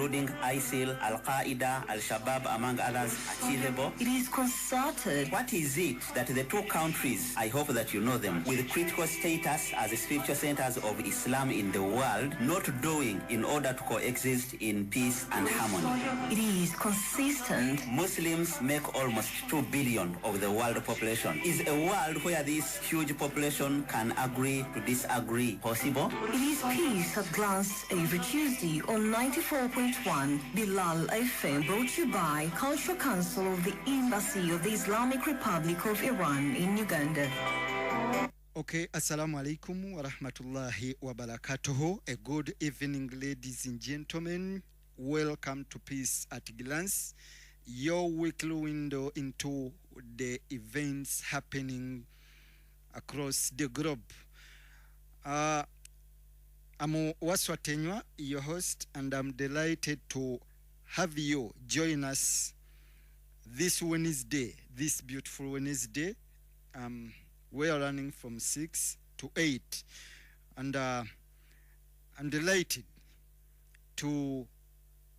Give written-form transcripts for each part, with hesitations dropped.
including ISIL, Al-Qaeda, Al-Shabaab, among others, achievable? It is concerted. What is it that the two countries, I hope that you know them, with critical status as the spiritual centers of Islam in the world, not doing in order to coexist in peace and harmony? It is consistent. Muslims make almost 2 billion of the world population. Is a world where this huge population can agree to disagree possible? It is Peace at Glance every Tuesday on 94.1 Bilal FM, brought to you by Cultural Council of the Embassy of the Islamic Republic of Iran in Uganda. Okay, assalamu alaikum wa rahmatullahi wa barakatuhu. A good evening, ladies and gentlemen. Welcome to Peace at Glance, your weekly window into the events happening across the globe. I'm Waswatenywa, your host, and I'm delighted to have you join us this Wednesday, this beautiful Wednesday. We are running from 6 to 8, and I'm delighted to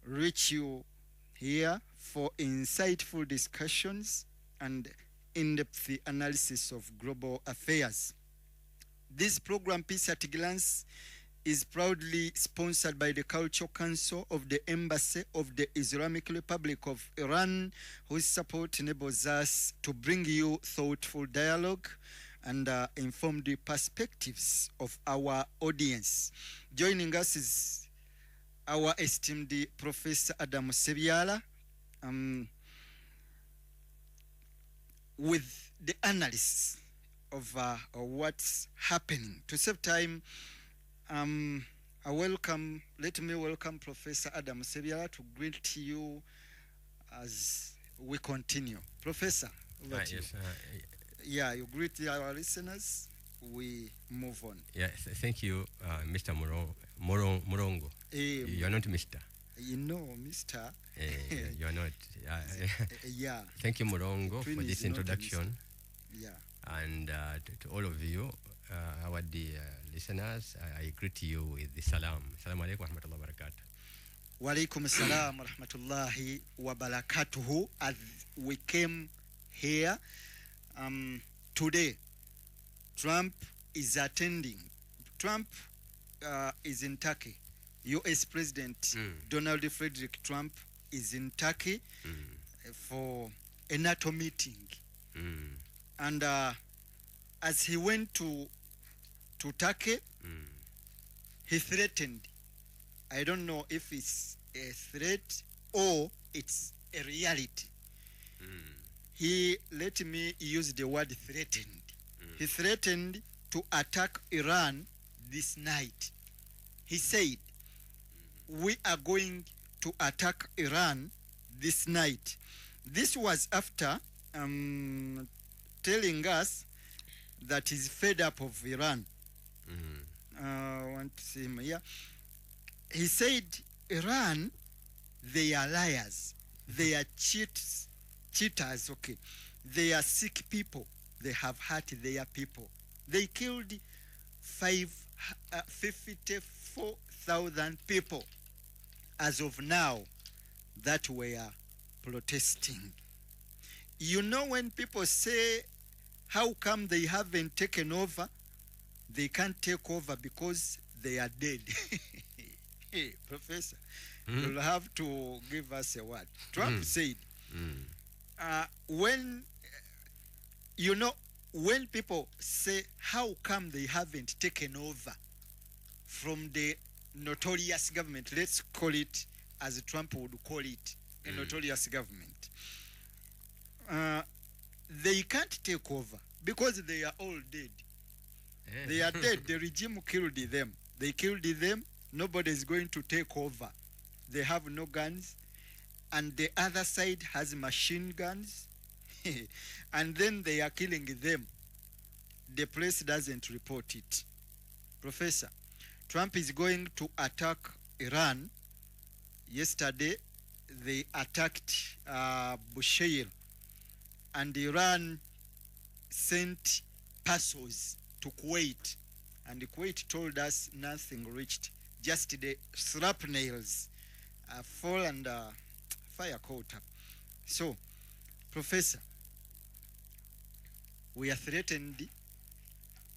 reach you here for insightful discussions and in-depth analysis of global affairs. This program, Peace at Glance, is proudly sponsored by the Cultural Council of the Embassy of the Islamic Republic of Iran, whose support enables us to bring you thoughtful dialogue and informed perspectives of our audience. Joining us is our esteemed Professor Adam Sebyala, with the analysis of what's happening. To save time, let me welcome Professor Adam Sebyala to greet you as we continue. Professor, over to you. Yeah, you greet our listeners. We move on. Yeah, thank you, Mr. Morongo. You are not Mr. You know, Mr. You are not. Yeah. Thank you, Morongo, for this introduction. Yeah. And to all of you, our dear listeners, I greet you with the salam. Assalamu alaikum wa rahmatullahi wa barakatuh. Wa alaikum assalam wa rahmatullahi wa barakatuhu. As we came here today, Trump is attending. Trump is in Turkey. U.S. President Donald Frederick Trump is in Turkey for a NATO meeting. And as he went to Turkey, he threatened. I don't know if it's a threat or it's a reality. He let me use the word threatened. He threatened to attack Iran this night. He said, we are going to attack Iran this night. This was after telling us that he's fed up of Iran. I want to see him here. He said, Iran, they are liars. They are cheaters, okay. They are sick people. They have hurt their people. They killed 54,000 people as of now that were protesting. You know, when people say, how come they haven't taken over? They can't take over because they are dead. Hey, Professor, you'll have to give us a word. Trump said, when people say, how come they haven't taken over from the notorious government, let's call it as Trump would call it, a notorious government, they can't take over because they are all dead. They are dead. The regime killed them. They killed them. Nobody is going to take over. They have no guns. And the other side has machine guns. And then they are killing them. The press doesn't report it. Professor, Trump is going to attack Iran. Yesterday, they attacked Bushehr. And Iran sent parcels to Kuwait. And Kuwait told us nothing reached, just the shrapnels fall and fire caught up. So, Professor, we are threatened.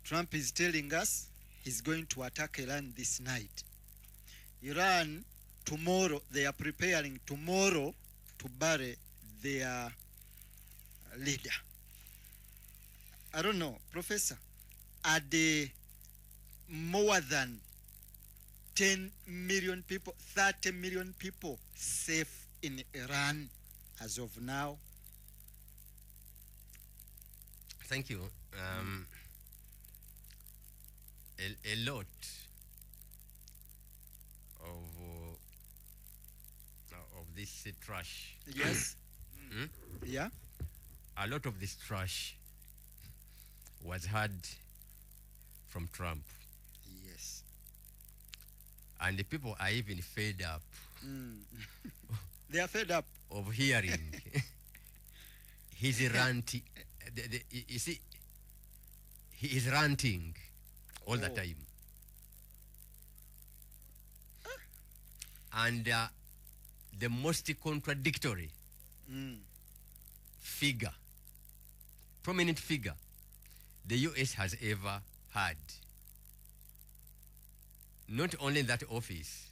Trump is telling us he's going to attack Iran this night. Iran, tomorrow, they are preparing tomorrow to bury their leader. I don't know, Professor, are there more than 10 million people, 30 million people safe in Iran as of now? Thank you. A lot of this trash. Yes. Yeah. A lot of this trash was heard from Trump. Yes. And the people are even fed up They are fed up. of hearing his ranting. You see, he is ranting all the time. And the most contradictory figure, prominent figure, the US has ever had. Not only in that office,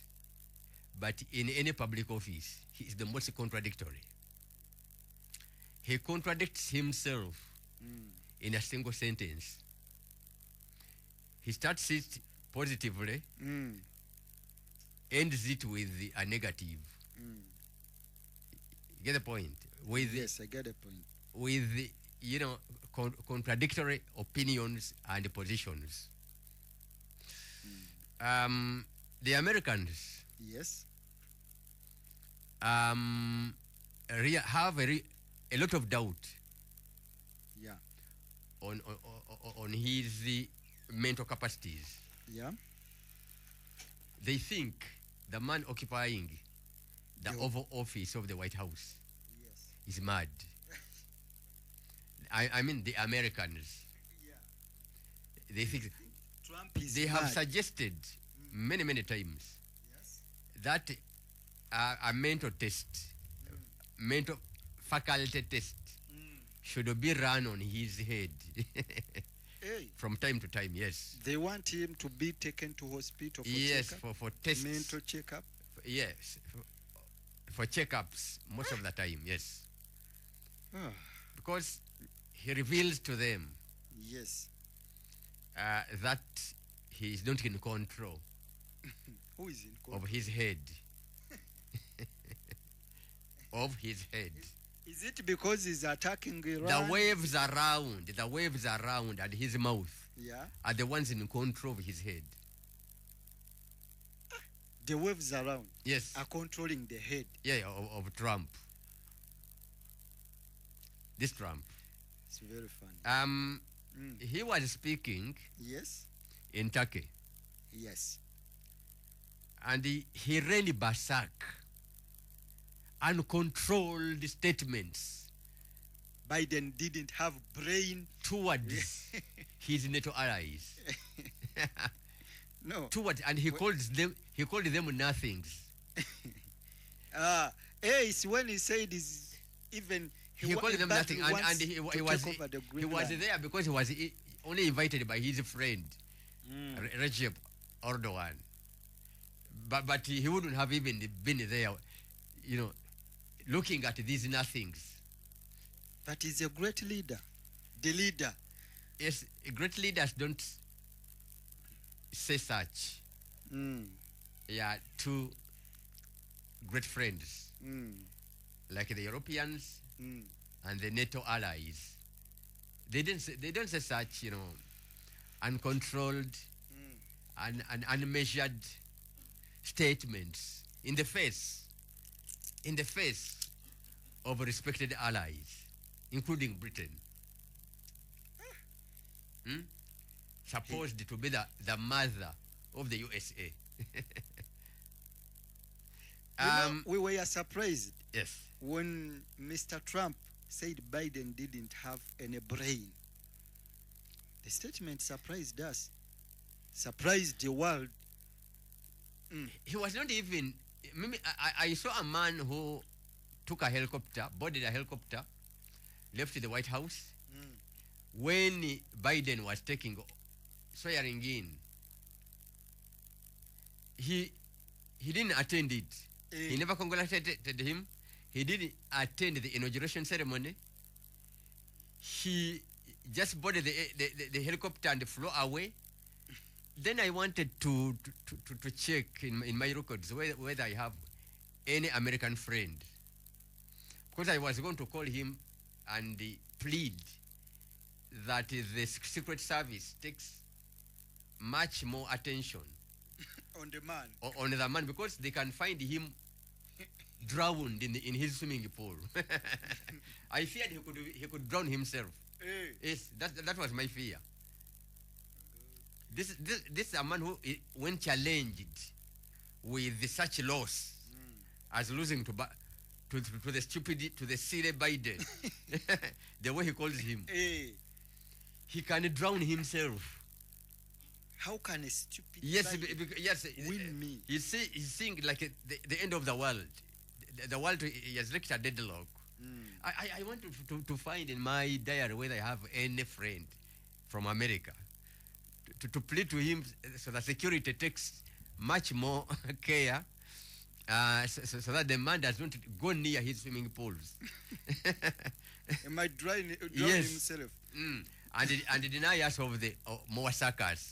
but in any public office, he is the most contradictory. He contradicts himself in a single sentence. He starts it positively, ends it with a negative. You get the point? Yes, I get the point. With contradictory opinions and positions. The Americans Yes. have a lot of doubt Yeah. on his mental capacities. Yeah. They think the man occupying the Yeah. Oval Office of the White House Yes. is mad. I mean the Americans. Yeah. They think Trump is they have mad. suggested many times Yes. that a mental test, mental faculty test should be run on his head Hey, from time to time. Yes. they want him to be taken to hospital for Yes, checkup, for tests. mental checkup. Yes, for checkups most of the time. Yes, Ah, because he reveals to them yes. that he is not in control Who is in control? of his head. Of his head. Is it because he's attacking Iran? The waves around and his mouth Yeah. are the ones in control of his head. The waves around Yes. are controlling the head. Yeah, of Trump. This Trump. It's very funny. He was speaking Yes. in Turkey Yes. and he really berserk, uncontrolled statements Biden didn't have brain. towards his NATO allies. No. And he called them nothings. It's when he said is even He called them nothing, and he was there because he was only invited by his friend Recep Erdogan. But he wouldn't have even been there, looking at these nothings. But he's a great leader. The leader. Yes, great leaders don't say such. Yeah, to great friends like the Europeans and the NATO allies. They don't say such, uncontrolled and unmeasured statements in the face of respected allies, including Britain. Supposed to be the mother of the USA. We were surprised Yes. when Mr. Trump said Biden didn't have any brain. The statement surprised us, surprised the world. He was not even I saw a man who took a helicopter, boarded a helicopter, left the White House when Biden was swearing in. He didn't attend it. He never congratulated him. He didn't attend the inauguration ceremony. He just boarded the helicopter and flew away. Then I wanted to check in my records whether I have any American friend, because I was going to call him and plead that the Secret Service takes much more attention on the man. On the man, because they can find him drowned in his swimming pool. I feared he could drown himself. Yes, that was my fear. This is a man who, when challenged with such loss as losing to the silly Biden, the way he calls him, he can drown himself. How can a stupid win me? He's seeing like the end of the world. The world has reached a deadlock. I want to find in my diary whether I have any friend from America to plead to him so that security takes much more care, so that the man does not go near his swimming pools. He might drown himself. And deny us of the more suckers.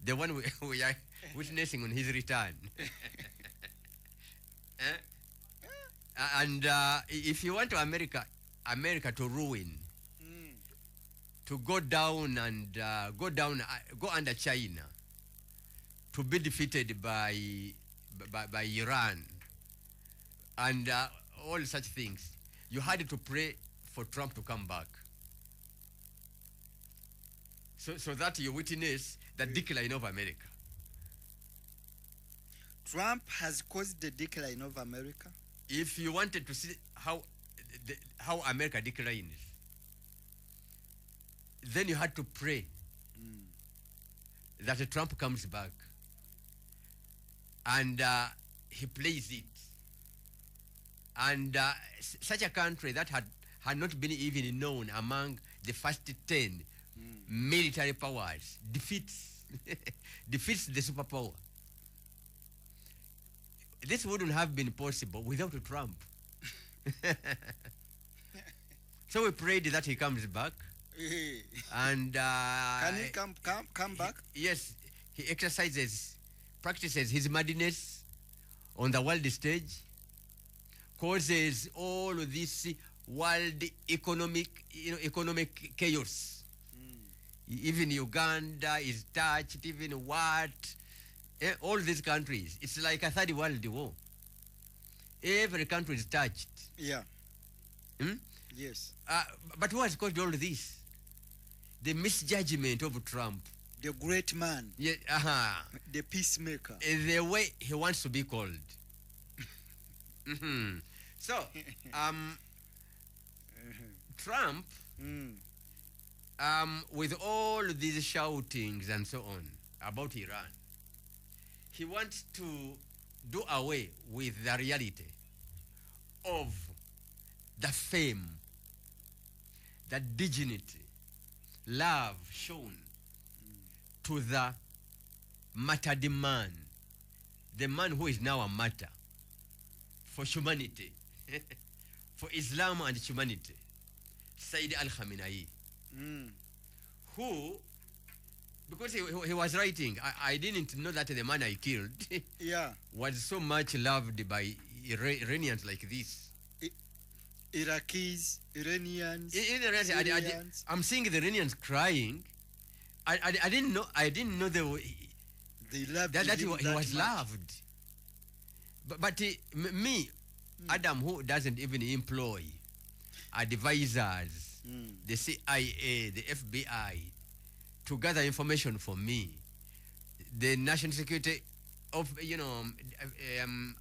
The one we are witnessing on his return. And if you want America to ruin, to go down and go under China, to be defeated by Iran, and all such things, you had to pray for Trump to come back, so that you witness the decline of America. Trump has caused the decline of America. If you wanted to see how America declines, then you had to pray that Trump comes back and he plays it. And such a country that had not been even known among the first 10 military powers defeats the superpower. This wouldn't have been possible without Trump. So we prayed that he comes back. And can he come back? Yes, he practices his madness on the world stage, causes all of this world economic chaos. Even Uganda is touched, even what? All these countries, it's like a third world war. Every country is touched. Yeah. Yes. But who has caused all this? The misjudgment of Trump. The great man. Yeah, the peacemaker. The way he wants to be called. So, Trump, with all these shoutings and so on about Iran, he wants to do away with the reality of the fame, the dignity, love shown to the martyred man, the man who is now a martyr for humanity, for Islam and humanity, Sayyid al-Khamenei, who, because he was writing, I didn't know that the man I killed was so much loved by Iranians like this. Iraqis, Iranians. I'm seeing the Iranians crying. I didn't know they loved that he was loved. But me, Adam, who doesn't even employ advisors, the CIA, the FBI, to gather information for me, the national security of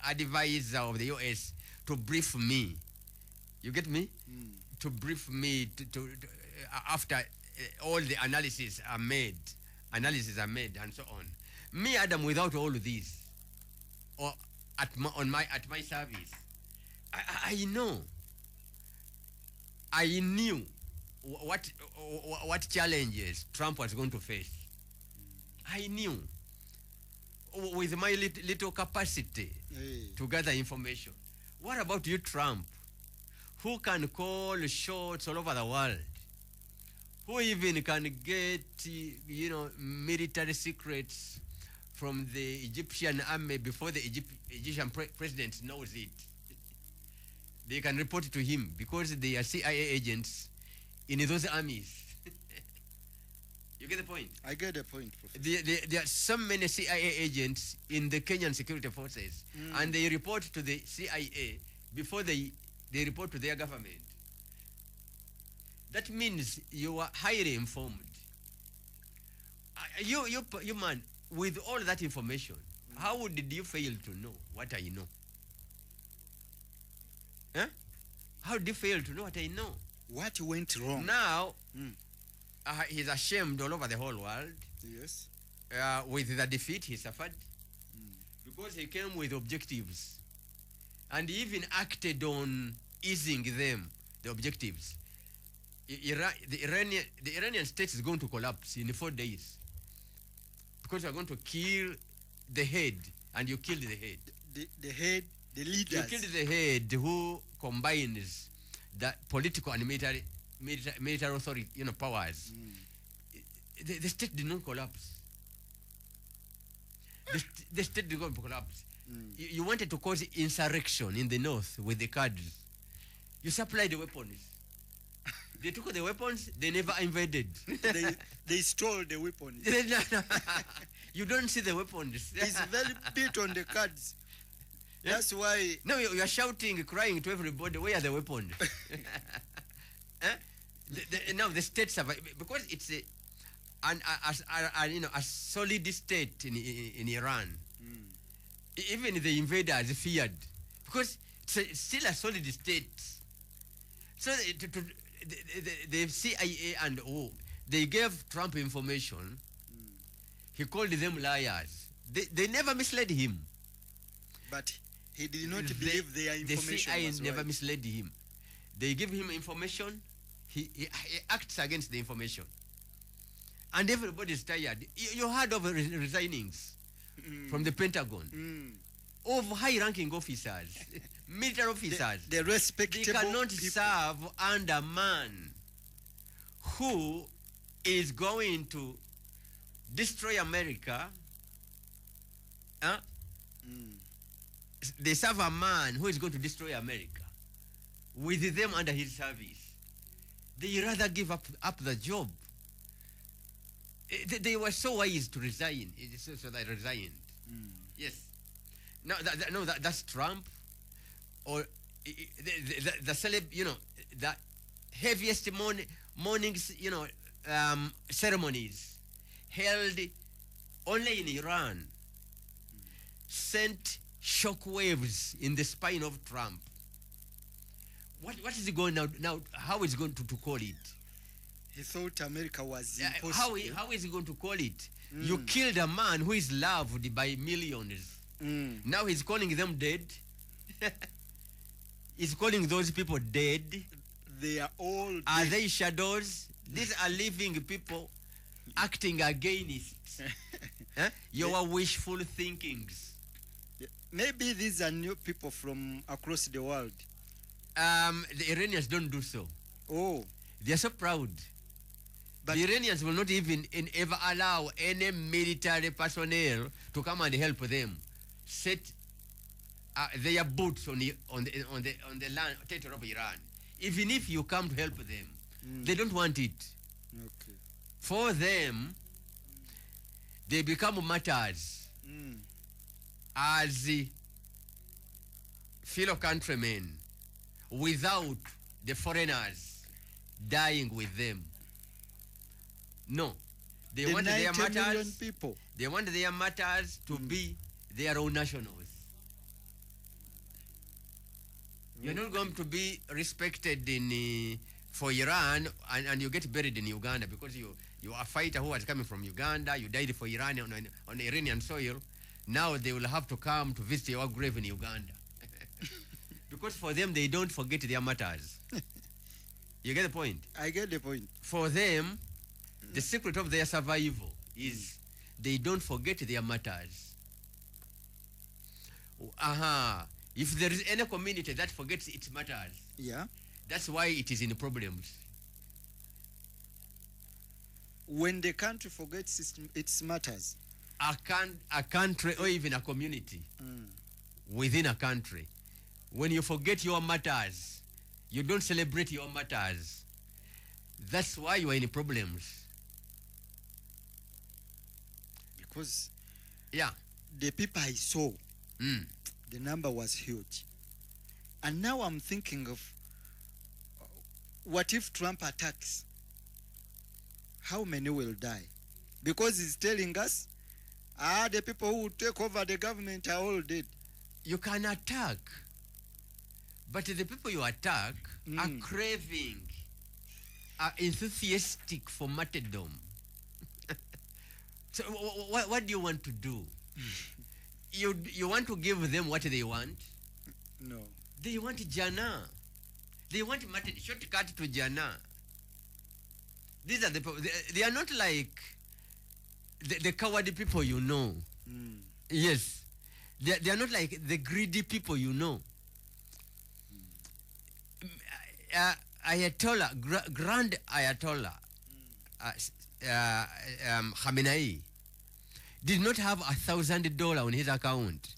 advisor of the US to brief me. You get me? To brief me to after all the analyses are made and so on. Me, Adam, without all of these, or at my service. I know. I knew what challenges Trump was going to face. I knew with my little capacity to gather information. What about you, Trump? Who can call shots all over the world? Who even can get, military secrets from the Egyptian army before the Egyptian president knows it? They can report it to him because they are CIA agents in those armies. You get the point? I get the point, Professor. There are so many CIA agents in the Kenyan security forces, and they report to the CIA before they report to their government. That means you are highly informed. You man, with all that information, how did you fail to know what I know? Huh? How did you fail to know what I know? What went wrong? Now, he's ashamed all over the whole world. Yes. With the defeat he suffered, because he came with objectives, and he even acted on easing them, the objectives. The Iranian state is going to collapse in 4 days because you are going to kill the head, and you killed the head. The head, the leaders. You killed the head who combines the political and military authority, powers. The state did not collapse. The state did not collapse. You wanted to cause insurrection in the north with the Kurds. You supplied the weapons. They took the weapons, they never invaded. They stole the weapons. No. You don't see the weapons. He's very bit on the cards. That's why. No, you are shouting, crying to everybody, where are the weapons? Now the state survive because it's a solid state in Iran. Even the invaders feared because it's still a solid state. So the CIA and they gave Trump information. He called them liars. They never misled him. But he did not believe their information. The CIA was never right. misled him. They give him information. He acts against the information. And everybody is tired. You heard of resignings from the Pentagon of high-ranking officers, military officers. The respectable They cannot people. serve under a man who is going to destroy America. They serve a man who is going to destroy America with them under his service. They rather give up the job. They were so wise to resign, so they resigned. Yes. Now that's Trump, or the celeb, the heaviest mornings, ceremonies held only in Iran sent shockwaves in the spine of Trump. What is he going now? How is he going to call it? He thought America was impossible. How is he going to call it? You killed a man who is loved by millions. Now he's calling them dead. He's calling those people dead. They are all dead. Are they shadows? These are living people acting against your wishful thinkings. Maybe these are new people from across the world. The Iranians don't do so. Oh. They are so proud. But the Iranians will not even ever allow any military personnel to come and help them set their boots on the land territory of Iran. Even if you come to help them, they don't want it. Okay. For them, they become martyrs as fellow countrymen without the foreigners dying with them. No. They want their martyrs. People. They want their martyrs to be their own nationals. You're not going to be respected for Iran and you get buried in Uganda because you are a fighter who was coming from Uganda. You died for Iran on Iranian soil. now they will have to come to visit your grave in Uganda. Because for them, they don't forget their matters. You get the point? I get the point. For them, the secret of their survival is they don't forget their matters. If there is any community that forgets its matters, Yeah. that's why it is in problems. When the country forgets its matters. A country or even a community within a country, when you forget your matters, you don't celebrate your matters, that's why you are in problems. Because Yeah. the people I saw, the number was huge. And now I'm thinking of what if Trump attacks? How many will die? Because he's telling us, the people who take over the government are all dead. You can attack, but the people you attack are craving, are enthusiastic for martyrdom. So what do you want to do? You want to give them what they want? No. They want Jannah. They want shortcut to Jannah. These are the people. They are not like the cowardly people you know. Yes. They are not like the greedy people you know. Ayatollah, Grand Ayatollah Khamenei did not have $1,000 on his account.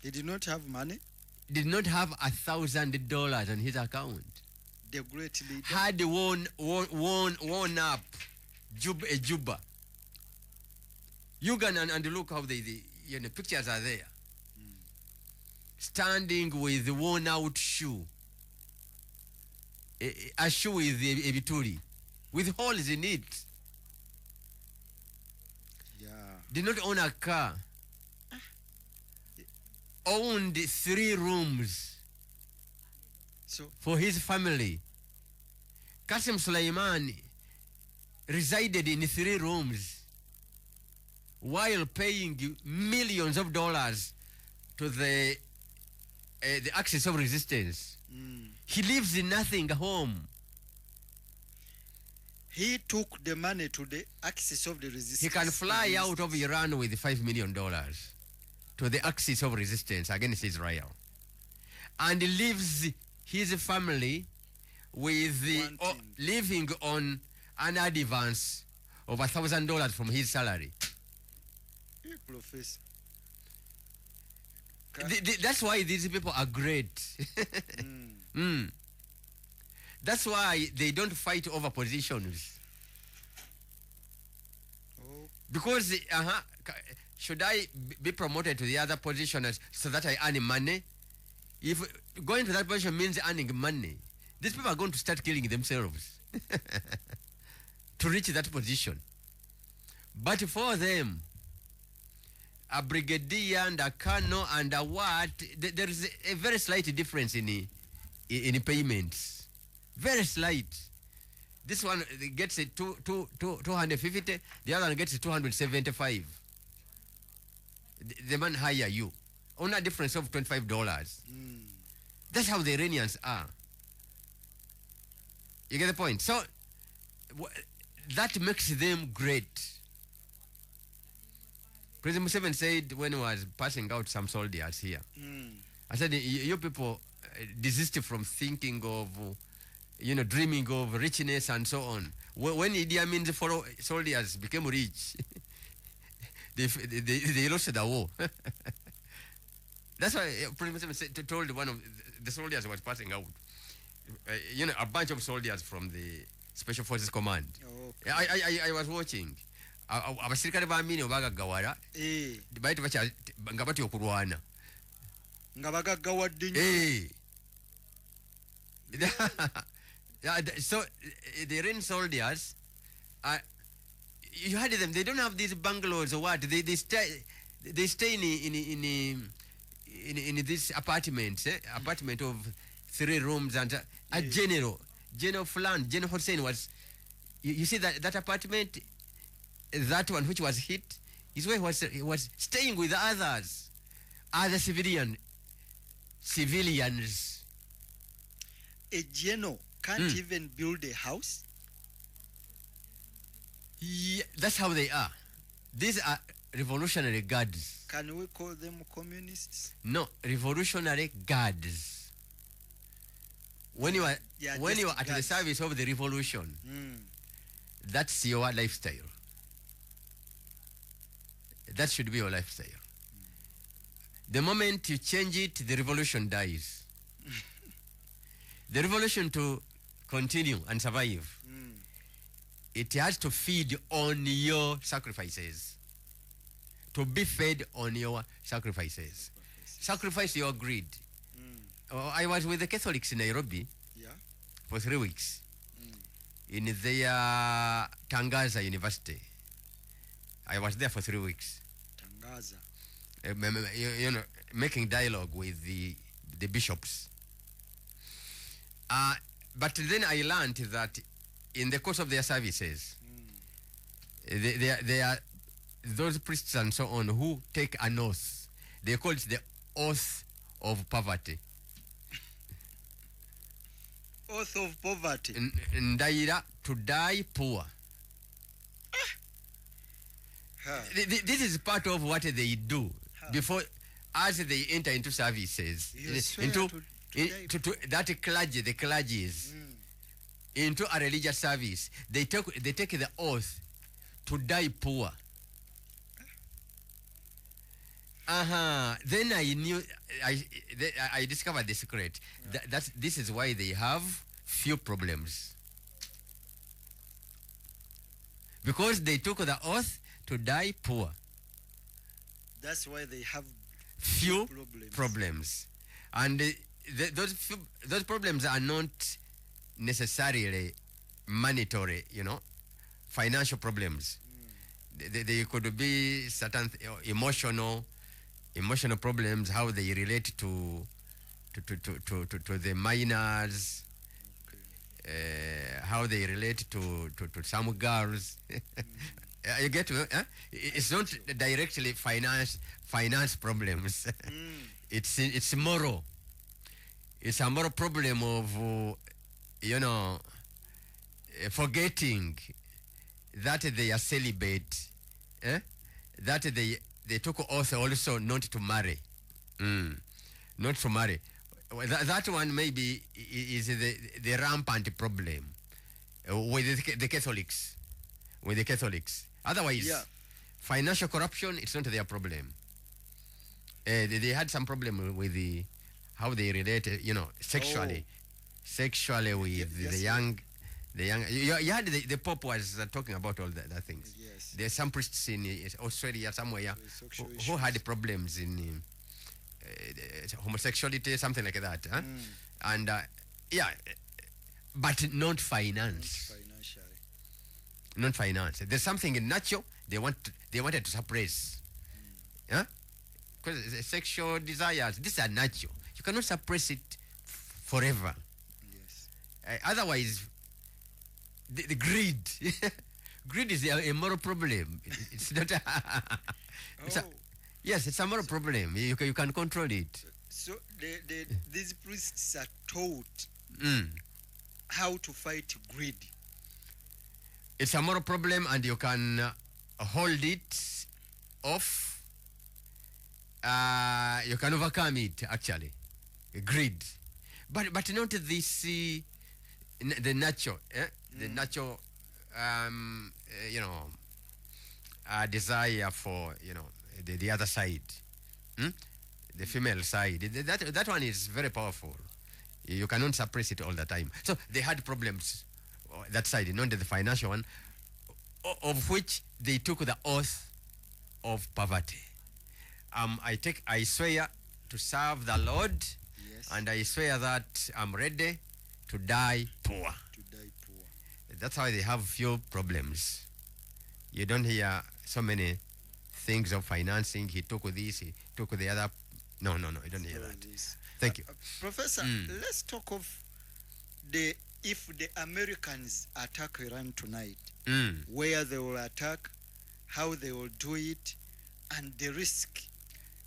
He did not have money. Did not have $1,000 on his account. The great leader. Had worn up Juba. Uganda, and look how the pictures are there. Standing with the worn out shoe. A shoe with a bituri, with holes in it. Yeah. Did not own a car. Owned 3 rooms So for his family. Qasim Soleimani resided in 3 rooms while paying millions of dollars to the Axis of Resistance. He lives in nothing home. he took the money to the Axis of the Resistance. He can fly out of Iran with $5 million to the Axis of Resistance against Israel, and leaves his family with living on an advance of $1,000 from his salary. Hey, Professor. That's why these people are great. That's why they don't fight over positions. Oh. Because should I be promoted to the other position so that I earn money? If going to that position means earning money, these people are going to start killing themselves to reach that position. But for them, a brigadier and a colonel and a what, there is a very slight difference in payments. Very slight. This one gets 250, the other one gets 275. The man hire you. Only a difference of $25. That's how the Iranians are. You get the point? So, that makes them great. President Museveni said when he was passing out some soldiers here, I said, you people desist from thinking of, dreaming of richness and so on. When Idi Amin's fellow soldiers became rich, they lost the war. That's why President Museveni told one of the soldiers who was passing out, a bunch of soldiers from the Special Forces Command. Okay. I was watching. Abasirikale bamini obagaggawala baite nga batya okulwana nga bagaggawadde nnyo. So the Iranian soldiers, you heard them, they don't have these bungalows or what, they stay in this apartment of 3 rooms, and a General Fulan, General Hussein was, you see that apartment, that one which was hit, His wife was staying with others, other civilians. A general can't even build a house. Yeah, that's how they are. These are revolutionary guards. Can we call them communists? No, revolutionary guards. When you are at the service of the revolution, that's your lifestyle. That should be your lifestyle. The moment you change it, the revolution dies. The revolution to continue and survive, it has to feed on your sacrifices. To be fed on your sacrifices. Sacrifice your greed. I was with the Catholics in Nairobi for 3 weeks in their Tangaza University. I was there for 3 weeks. Tangaza. You know, making dialogue with the bishops. But then I learned that in the course of their services, they are those priests and so on who take an oath. They call it the oath of poverty. Oath of poverty. Ndaira, to die poor. This is part of what they do before, as they enter into services, into that clergy, the clergies, into a religious service. They take the oath to die poor. Then I knew, I discovered the secret. This is why they have few problems. Because they took the oath to die poor. That's why they have few problems. And those problems are not necessarily monetary, you know, financial problems. They could be certain emotional problems, how they relate to the minors, how they relate to some girls. You get to it's not directly finance problems. It's moral. It's a moral problem of you know, forgetting that they are celibate, that they took oath also not to marry, not to marry. That one maybe is the rampant problem with the Catholics. With the Catholics, otherwise, financial corruption, it's not their problem. They had some problem with how they relate, you know, sexually with the young. You had the Pope was talking about all that things. Yes. There's some priests in Australia somewhere who had problems in homosexuality, something like that, and but not finance. Not finance. There's something in natural they wanted to suppress, because sexual desires, these are natural. You cannot suppress it forever. Yes. Otherwise, the greed. Greed is a moral problem. It's not. Yes, it's a moral problem. You can control it. So these priests are taught how to fight greed. It's a moral problem, and you can hold it off. You can overcome it, actually. Greed. But not this, the natural, the natural, you know, desire for, you know, the other side, the female side. That one is very powerful. You cannot suppress it all the time. So they had problems that side, not the financial one, of which they took the oath of poverty. I swear to serve the Lord, and I swear that I'm ready to die poor. That's how they have few problems. You don't hear so many things of financing. He took this, he took the other. No, you don't hear that. Thank you. Professor, let's talk of if the Americans attack Iran tonight, where they will attack, how they will do it, and the risk.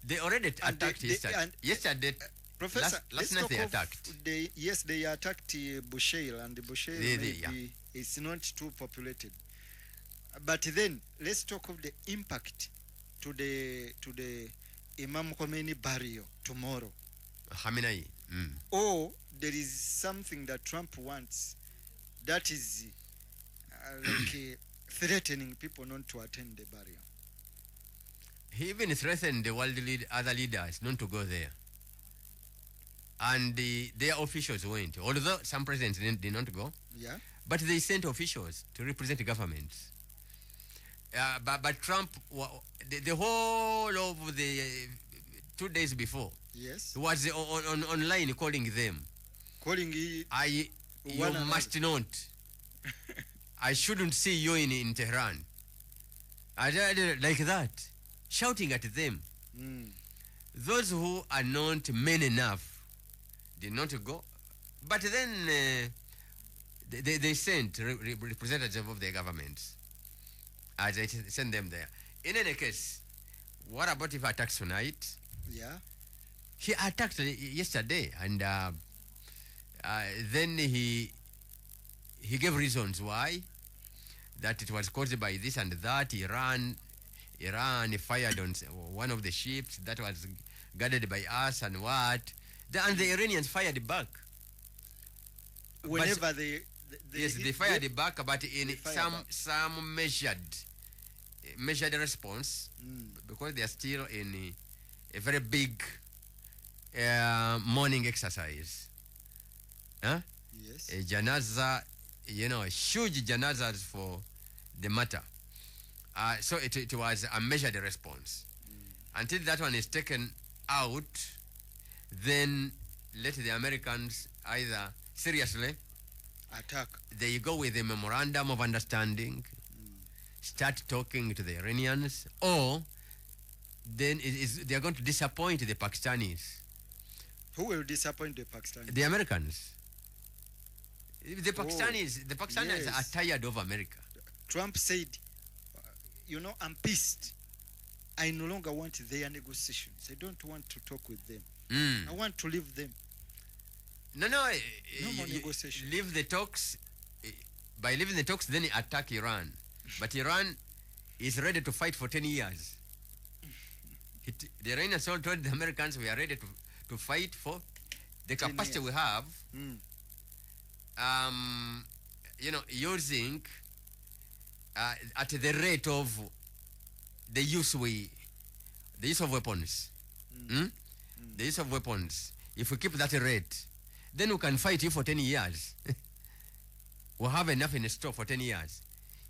They already And attacked yesterday. Yesterday, Professor, last let's night talk they of attacked. yes, they attacked Bushehr, and Bushehr maybe is not too populated. But then let's talk of the impact to the Imam Khomeini burial tomorrow. Khamenei. Or there is something that Trump wants that is threatening people not to attend the burial. He even threatened the world other leaders not to go there. And their officials went, although some presidents did not go. Yeah. But they sent officials to represent the governments. But Trump, the whole of the 2 days before, yes, was online calling them. Calling You must not. I shouldn't see you in Tehran. Like that, shouting at them. Those who are not men enough did not go. But then they sent representatives of their governments. As they sent them there. In any case, what about if he attacks tonight? Yeah. He attacked yesterday, and then he gave reasons why. That it was caused by this and that. Iran fired on one of the ships that was guarded by us, and what. And the Iranians fired back. Whenever they fired back, but in some measured response, because they are still in a very big morning exercise. Yes. A janaza, huge janazas for the matter. So it was a measured response. Until that one is taken out, then let the Americans either seriously attack. They go with a memorandum of understanding, start talking to the Iranians, or then they are going to disappoint the Pakistanis. Who will disappoint the Pakistanis? The Americans. The Pakistanis yes. are tired of America. Trump said, I'm pissed. I no longer want their negotiations. I don't want to talk with them. I want to leave them. No more negotiation. Leave the talks. By leaving the talks, then attack Iran. But Iran is ready to fight for 10 years. The Iranians all told the Americans, we are ready to fight for the capacity we have. Using at the rate of the use of weapons. The use of weapons. If we keep that rate, then we can fight you for 10 years. We'll have enough in store for 10 years.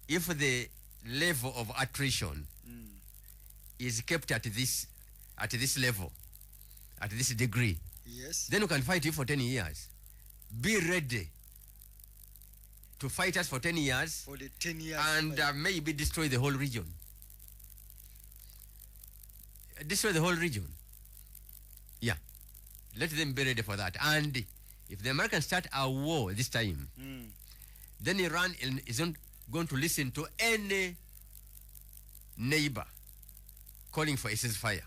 If the level of attrition is kept at this level, at this degree, yes, then we can fight you for 10 years. Be ready to fight us for 10 years. For the 10 years. And maybe destroy the whole region. Destroy the whole region. Yeah. Let them be ready for that. And if the Americans start a war this time, then Iran isn't going to listen to any neighbor calling for a ceasefire.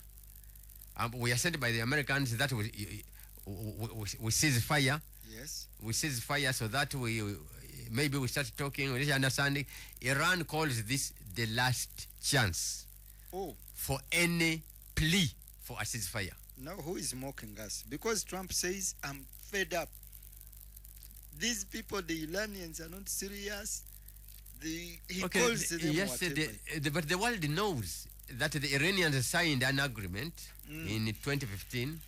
We are sent by the Americans that we cease fire. Yes. We cease fire so that maybe we start talking, we understanding. Iran calls this the last chance for any plea for a ceasefire. Now who is mocking us? Because Trump says, I'm fed up. These people, the Iranians, are not serious. He calls them yes, but the world knows that the Iranians signed an agreement in 2015,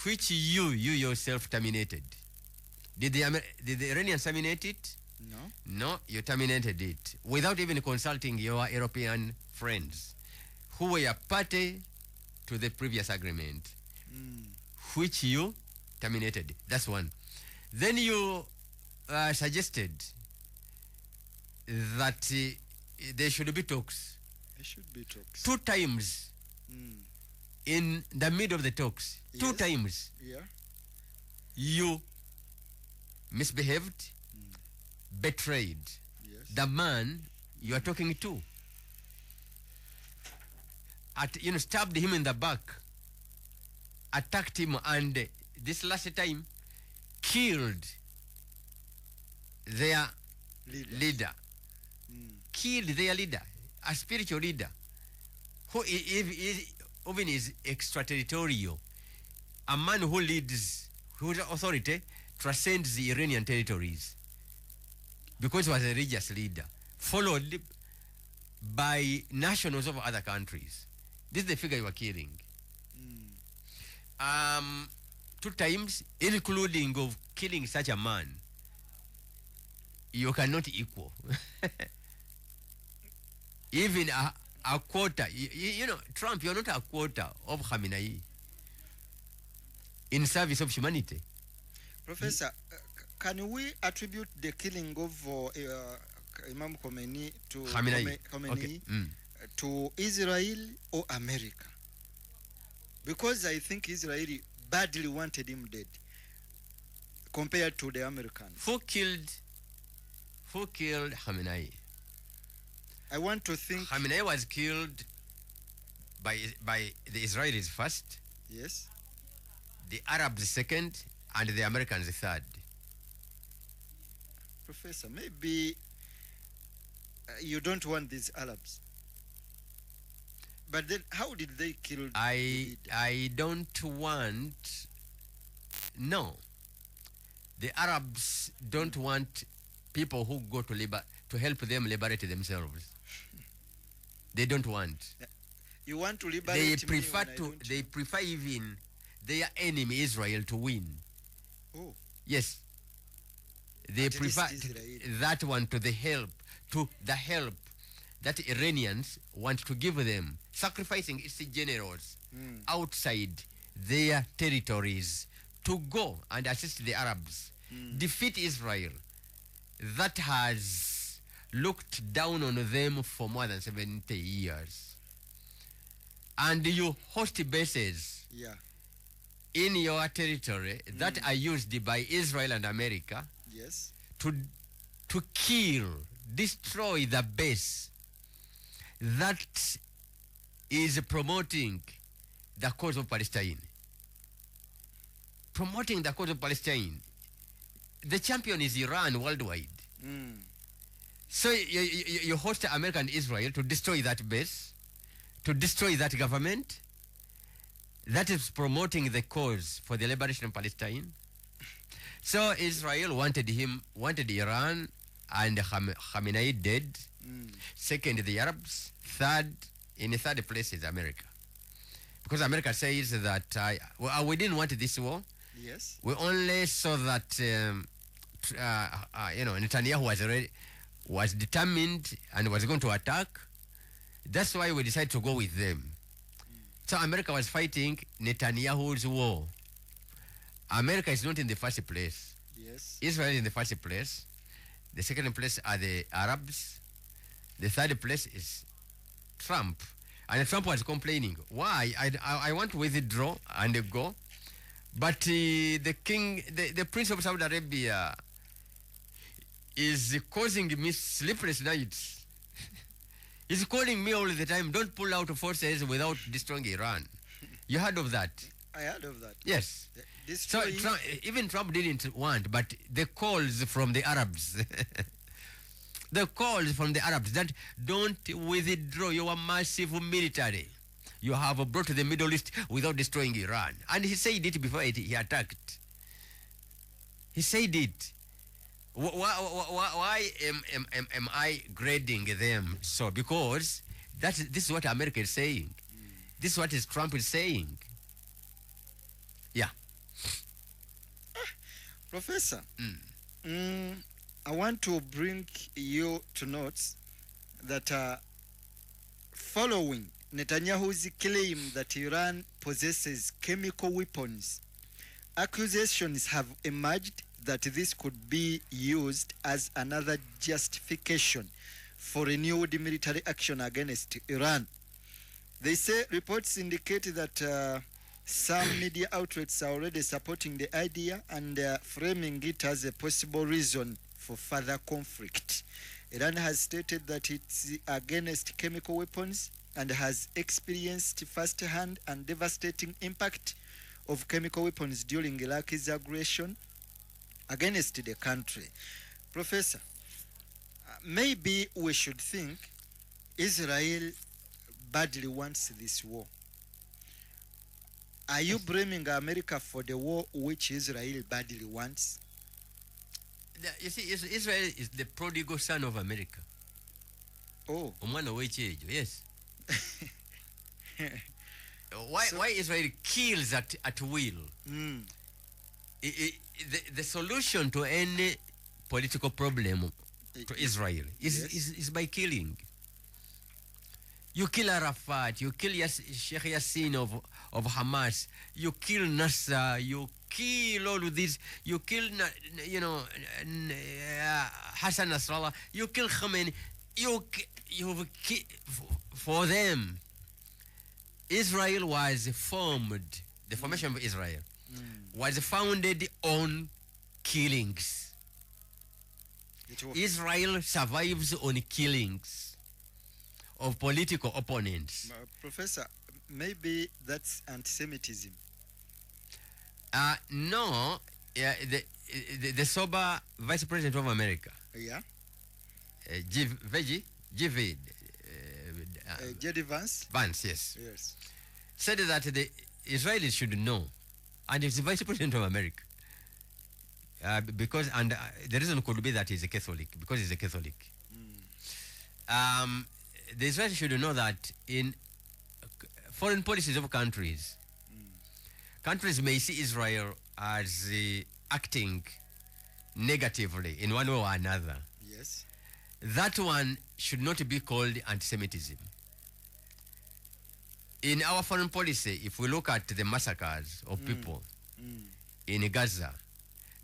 which you yourself terminated. Did the Iranians terminate it? No. No, you terminated it without even consulting your European friends who were party to the previous agreement, which you terminated. That's one. Then you suggested that there should be talks. There should be talks. 2 times in the middle of the talks. Yes. 2 times. Yeah. You misbehaved, betrayed the man you are talking to. stabbed him in the back, attacked him, and this last time killed their leader. Killed their leader, a spiritual leader, who even is extraterritorial, a man who leads, whose authority transcends the Iranian territories, because he was a religious leader, followed by nationals of other countries. This is the figure you are killing. 2 times, including of killing such a man, you cannot equal. Even a quarter, Trump, you're not a quarter of Khamenei in service of humanity. Professor, can we attribute the killing of Imam Khomeini to Khamenei. Khomeini to Israel or America? Because I think Israel badly wanted him dead compared to the Americans. Who killed Khamenei? I want to think. Khamenei was killed by the Israelis first, Yes. the Arabs second, and the Americans third. Professor, maybe you don't want these Arabs. But then how did they kill I don't want. No. The Arabs don't want people who go to help them liberate themselves. They don't want. You want to liberate They prefer even their enemy Israel to win. Oh. Yes. They At prefer least Israel. that one to the help that Iranians want to give them, sacrificing its generals outside their territories to go and assist the Arabs, defeat Israel that has looked down on them for more than 70 years. And you host bases in your territory that are used by Israel and America Yes. to kill, destroy the base that is promoting the cause of Palestine. Promoting the cause of Palestine. The champion is Iran worldwide. So you host America and Israel to destroy that base, to destroy that government that is promoting the cause for the liberation of Palestine. So Israel wanted Iran and Khamenei dead. Second, the Arabs. In third place is America. Because America says that we didn't want this war. Yes. We only saw that Netanyahu was determined and was going to attack. That's why we decided to go with them. So America was fighting Netanyahu's war. America is not in the first place. Yes. Israel is in the first place. The second place are the Arabs. The third place is Trump. And Trump was complaining, why? I want to withdraw and go. But the Prince of Saudi Arabia is causing me sleepless nights. He's calling me all the time, don't pull out forces without destroying Iran. You heard of that? I heard of that. Yes. So even Trump didn't want, but the calls from the Arabs, the calls from the Arabs that don't withdraw your massive military you have brought to the Middle East without destroying Iran. And he said it before he attacked. He said it. Why am I grading them so? Because this is what America is saying. This is what Trump is saying. Yeah. Professor, I want to bring you to notes that following Netanyahu's claim that Iran possesses chemical weapons, accusations have emerged that this could be used as another justification for renewed military action against Iran. They say reports indicate that some media outlets are already supporting the idea and framing it as a possible reason for further conflict. Iran has stated that it's against chemical weapons and has experienced first-hand and devastating impact of chemical weapons during Iraq's aggression against the country. Professor, maybe we should think Israel badly wants this war. Are you blaming America for the war which Israel badly wants? You see, Israel is the prodigal son of America. Oh. Yes. Why Israel kills at will? The solution to any political problem to Israel is by killing. You kill Arafat, you kill Sheikh Yassin of Hamas, you kill Nasser, you kill all of this, you kill, Hassan Nasrallah, you kill Khamenei, for them. Israel was formed, the formation of Israel was founded on killings. Israel survives on killings of political opponents. Professor, maybe that's anti-Semitism. No, the sober Vice President of America, J.D. Vance, yes, said that the Israelis should know, and he's the Vice President of America, because the reason could be that he's a Catholic, because he's a Catholic. The Israelis should know that in foreign policies of countries, countries may see Israel as acting negatively in one way or another. Yes. That one should not be called anti-Semitism. In our foreign policy, if we look at the massacres of people in Gaza,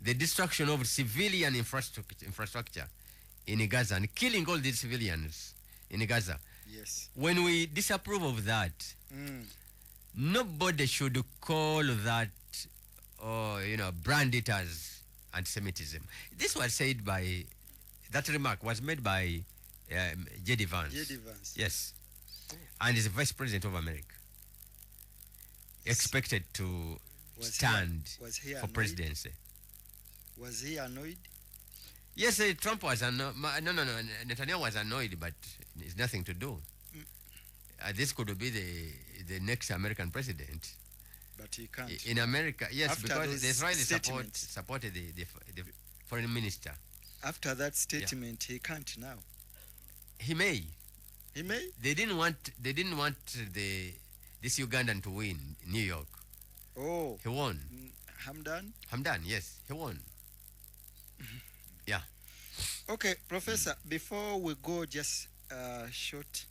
the destruction of civilian infrastructure in Gaza, and killing all these civilians in Gaza, yes, when we disapprove of that, nobody should call that, brand it as anti-Semitism. This was said by, that remark was made by J.D. Vance. J.D. Vance. Yes. And is the Vice President of America. Expected to stand for presidency. Was he annoyed? Yes, Trump was annoyed. No, Netanyahu was annoyed, but it's nothing to do. This could be the next American president. But he can't. In America, yes, After because the Israelis supported the foreign minister. After that statement, he can't now. He may. He may? They didn't want this Ugandan to win in New York. Oh. He won. Hamdan, yes, he won. Yeah. Okay, Professor, before we go just short,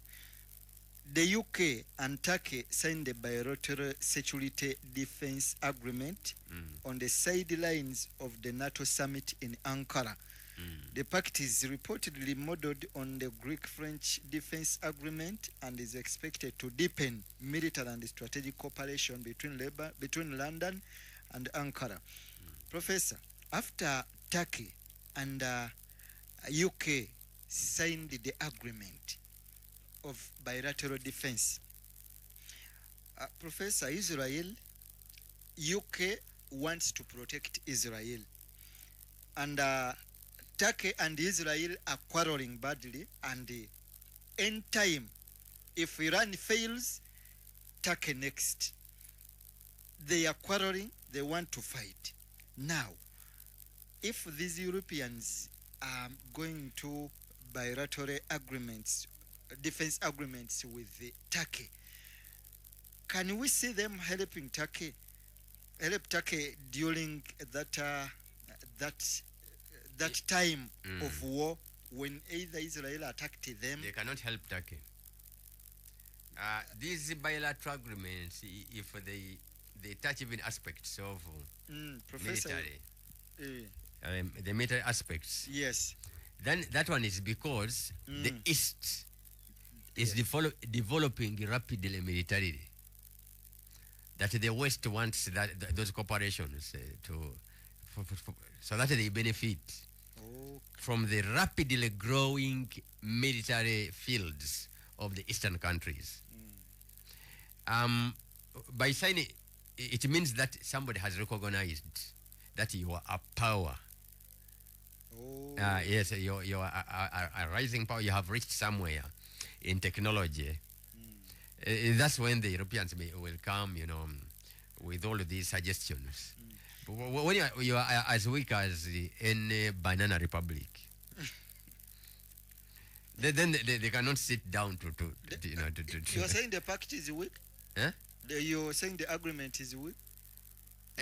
the UK and Turkey signed a bilateral security defense agreement on the sidelines of the NATO summit in Ankara. The pact is reportedly modeled on the Greek-French defense agreement and is expected to deepen military and strategic cooperation between London and Ankara. Professor, after Turkey and UK signed the agreement of bilateral defense, Professor, UK wants to protect Israel, and Turkey and Israel are quarreling badly, and in time, if Iran fails, Turkey next. They are quarreling, they want to fight. Now, if these Europeans are going to bilateral agreements, defense agreements with Turkey, can we see them help Turkey during that time of war, when either Israel attacked them? They cannot help Turkey. These bilateral agreements, if they touch even aspects of military, the military aspects, yes, then that one is because the East is developing rapidly militarily. That the West wants those corporations so that they benefit from the rapidly growing military fields of the Eastern countries. By signing, it means that somebody has recognized that you are a power. Oh. Yes, you are a rising power. You have reached somewhere in technology. That's when the Europeans will come, with all of these suggestions. But when you are as weak as any banana republic, then they cannot sit down to You're saying the pact is weak? Huh? You're saying the agreement is weak?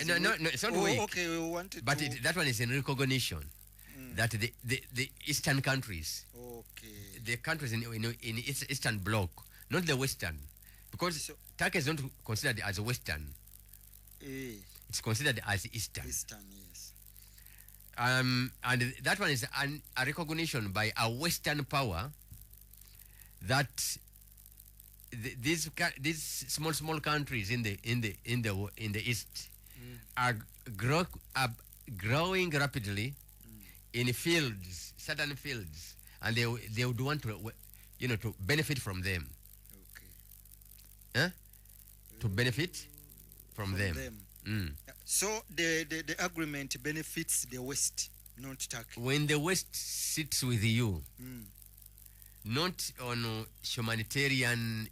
No, it's not weak. Okay, we wanted But to... that one is in recognition that the Eastern countries, the countries in Eastern Bloc, not the Western, because Turkey is not considered as Western. It's considered as Eastern. Eastern, yes. And that one is a recognition by a Western power that these small countries in the East are growing rapidly in fields, certain fields, and they would want to benefit from them. To benefit from them. So the agreement benefits the West, not Turkey. When the West sits with you, not on humanitarian,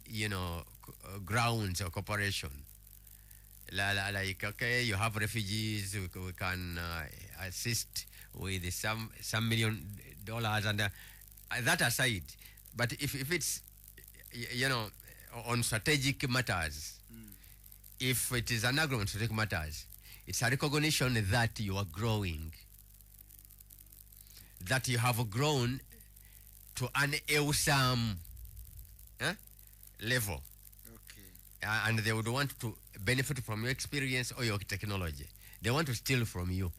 grounds or cooperation, like okay, you have refugees, we can assist with some $1 million, and that aside. But if it's on strategic matters, if it is an agreement on strategic matters, it's a recognition that you are growing, that you have grown to an awesome level. And they would want to benefit from your experience or your technology. They want to steal from you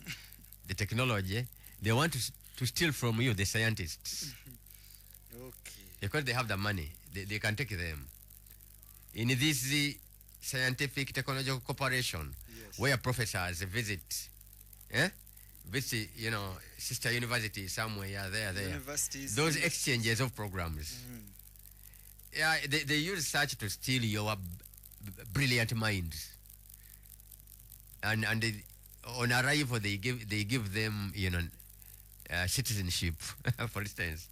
the technology. They want to steal from you the scientists. Because they have the money, they can take them. In this scientific technological cooperation, where professors visit, sister university somewhere there. Those exchanges of programs. They use such to steal your brilliant minds. And on arrival they give them citizenship, for instance.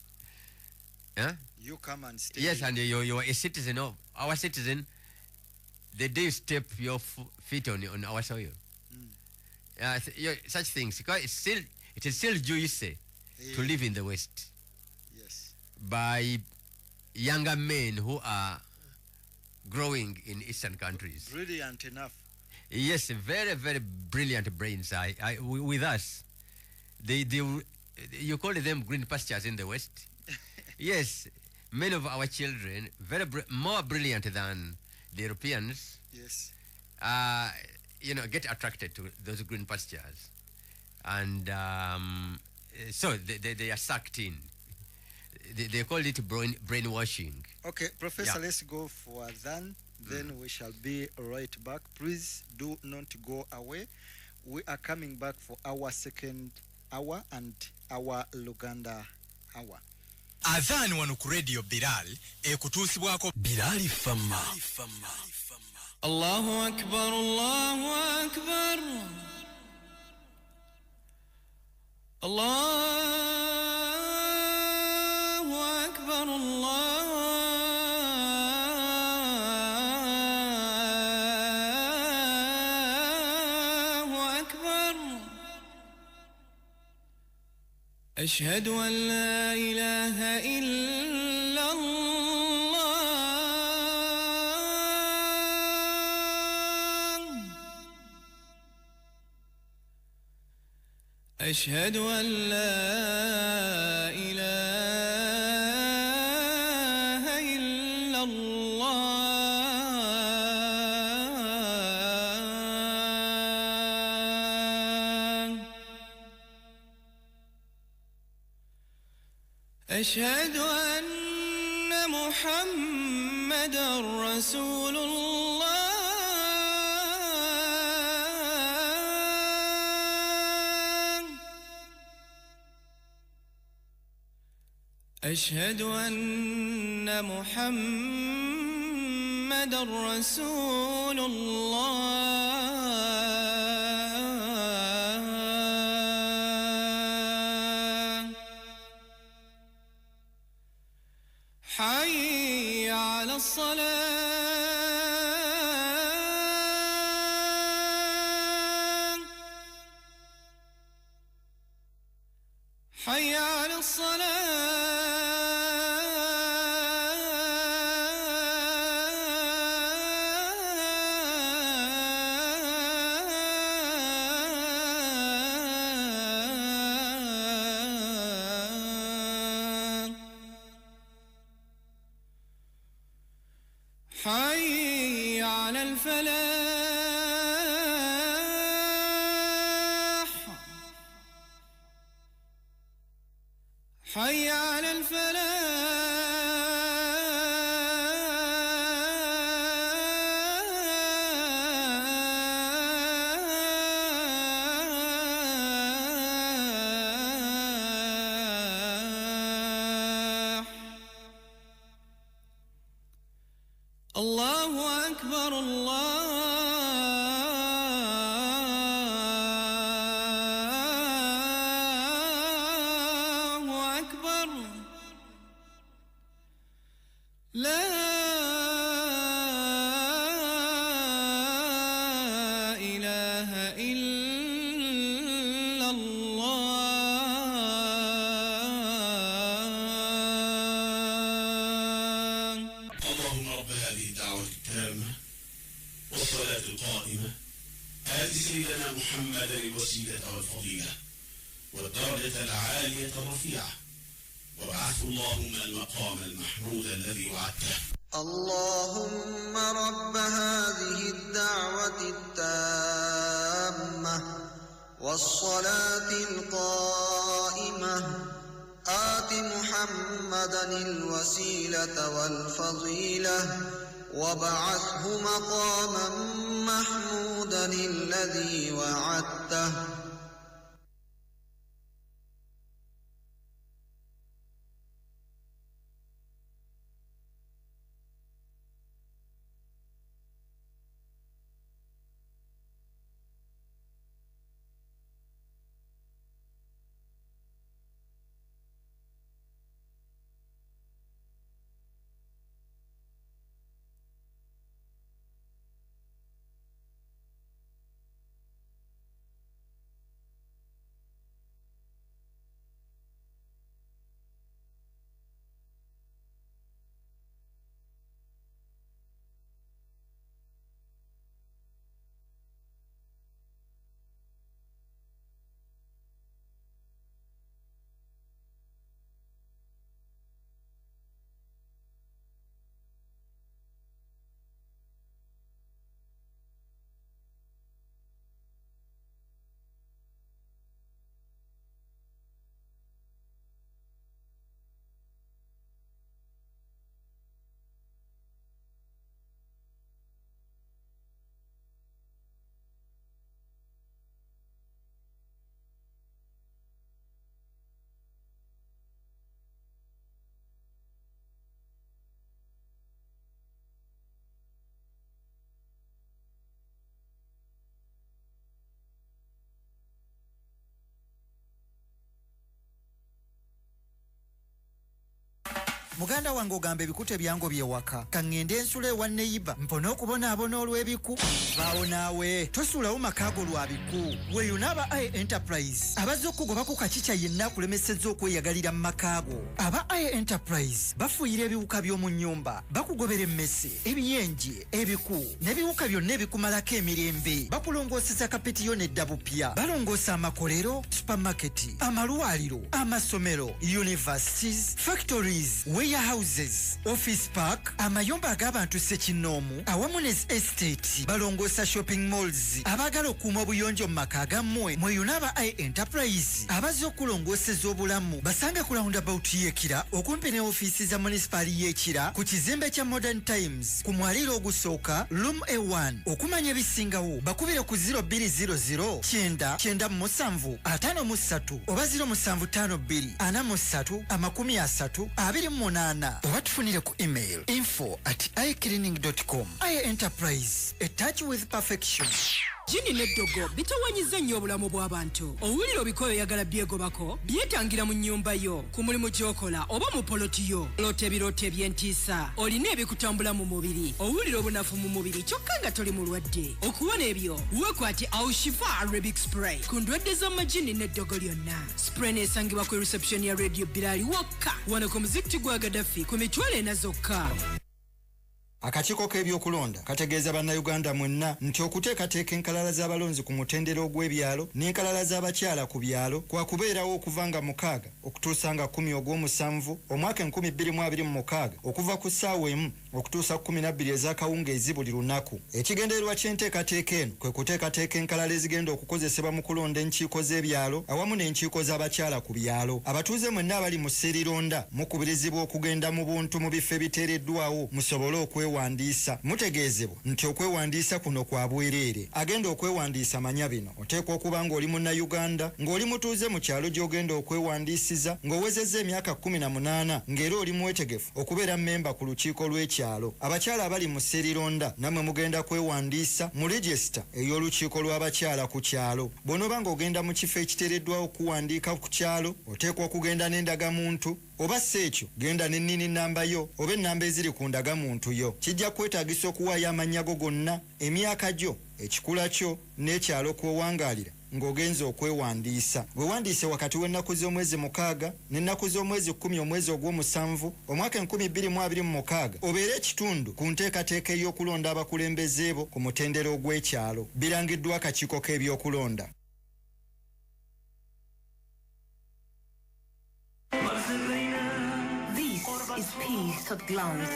You come and stay. Yes, and you are a citizen of our citizen. The day you step your feet on our soil. Such things. Because it is still Jewish to live in the West. Yes. By younger men who are growing in Eastern countries. Brilliant enough. Yes, very, very brilliant brains with us. You call them green pastures in the West. Yes, many of our children, more brilliant than the Europeans. Yes. Get attracted to those green pastures. And so they are sucked in. They call it brainwashing. Okay, Professor, let's go for then we shall be right back. Please do not go away. We are coming back for our second hour and our Luganda hour. Adhan wano ku Radio Bilal ekutuusibwako Bilal FM. Allahu Akbar, Allahu Akbar, Allahu Akbar, Allahu Akbar. Ashhadu an la ilaha illa Allah. أشهد أن لا إله إلا الله. أشهد أن محمدًا رسول الله. أشهد أن محمدًا محمد رسول الله حي على الصلاة حي على الصلاة حي على الفلاح حي على الفلاح الله أكبر الله أكبر لا إله إلا الله اللهم رب هذه الدعوة التامة والصلاة القائمة آت سيدنا محمدا الوسيلة والفضيلة والدرجة العالية الرفيعة وابعثه اللهم المقام المحمود الذي وعدته. اللهم رب هذه الدعوة التامة والصلاة القائمة آت محمدا الوسيلة والفضيلة وابعثه مقاما محمودا الذي وعدته. Muganda wange ogamba ebikuta ebyango byewaka kangende ensula ewa neyiba mpona okubonaabona olw'ebiku baawo naawe tosuulawo makaago lwa biku weeyo n'aba aye enterprise abazze okugobako kakica yenna akulemesezza okweyagalira mu makaago. Aba aye enterprise bafuuyira ebiwuka by'omu nnyumba, bakugobera emmese, ebiyenje, ebiku n'ebiwuka byonna ebikumalako emirembe. Bakulongooseza kapetiyo n'eddabupya, balongoosa amakolero, supermarket, amalwaliro, amasomero, universities, factories, warehouses, office park, amayumba ag'abantu ssekinnoomu awamu ne estate. Balongoosa shopping malls. Abaagala okuuma obuyonjo mu maka agammwe mweyo n'aba aye enterprise abazze okulongooseza obulamu basange ku roundabout y'Ekira okumpi ne ofiisi za munisipaali y'Ekira ku kizimbe kya Modern Times ku mwaliiro ogusooka room A1. Okumanya ebisingawo bakubire ku 0200 997 53 oba 0752 43 30 28 8 oba tufunire ku email info@icleaning.com. Eye Enterprise, a touch with perfection. Jini n'eddogo bitawanyiza nnyo obulamu bw'abantu. Owulira obikoyo oyagala byegobako byetangira mu nnyumba yo, ku mulimu gy'okola oba mu poloti yo. Loota ebirooto eby'entiisa. Olina ebikutambula mu mubiri. Owulira obunafu mu mubiri kyokka nga toli mulwadde. Okuwona ebyo weekwate Aushifa Arabic Spray ku ndwadde z'amajini n'eddogo lyonna. Spray neesangibwa ku reception ya Radio Bilal wokka wano ku muzikiti gwa Gaddafi ku mitwalo 4 zokka. Akakiiko k'ebyokulonda kategeeza bannayuganda mwenna nti okuteekateeka enkalala z'abalonzi ku mutendera ogw'ebyalo n'enkalala z'abakyala ku byalo kwa kubeerawo okuva nga 6 okutuusa nga 10 ogw'omusanvu omwaka 2026 okuva ku ssaawa 1 okutuusa 12 ez'akawungeezi buli lunaku. Ekigendererwa ky'enteekateeka eno kwe kuteekateeka enkalala ezigenda okukozesebwa mu kulonda enkiiko z'ebyalo awamu n'enkiiko z'abakyala ku byalo. Abatuuze mwenna abali mu sseerironda mukubirizibwa okugenda mu buntu mu bifo ebiteereddwawo musobole okwewandiisa. Mutegeezebwa nti okwewandiisa kuno kwa bwereere. Agenda okwewandiisa manya bino: oteekwa okuba ng'oli munnayuganda, ng'oli mutuuze mu kyalo gy'ogenda okwewandiisiza, ng'owezezza emyaka 18 ng'era oli mwetegefu okubeera mmemba ku lukiiko lw'ekyalo. Abakyala abali mu sseerironda namwe mugenda kwewandiisa mu regisita ey'olukiiko lw'abakyala ku kyalo. Bw'onooba ng'ogenda mu kifo ekiteereddwawo okuwandiika ku kyalo, oteekwa okugenda n'endagamuntu, oba si ekyo genda n'ennini nnamba yo oba ennamba eziri ku ndagamuntu yo. Kijja kwetaagisa okuwaayo amannya go gonna, emyaka gyo, ekikula kyo n'ekyalo kw'owangaalira ng'ogenza okwewandiisa. Weewandiise wakati w'ennaku z'omwezi 6 n'ennaku z'omwezi 10 omwezi ogw'omusanvu omwaka 2026 obeere ekitundu ku nteekateeka ey'okulonda abakulembeze bo ku mutendera ogw'ekyalo. Birangiddwa akakiiko k'ebyokulonda. Is peace at glance.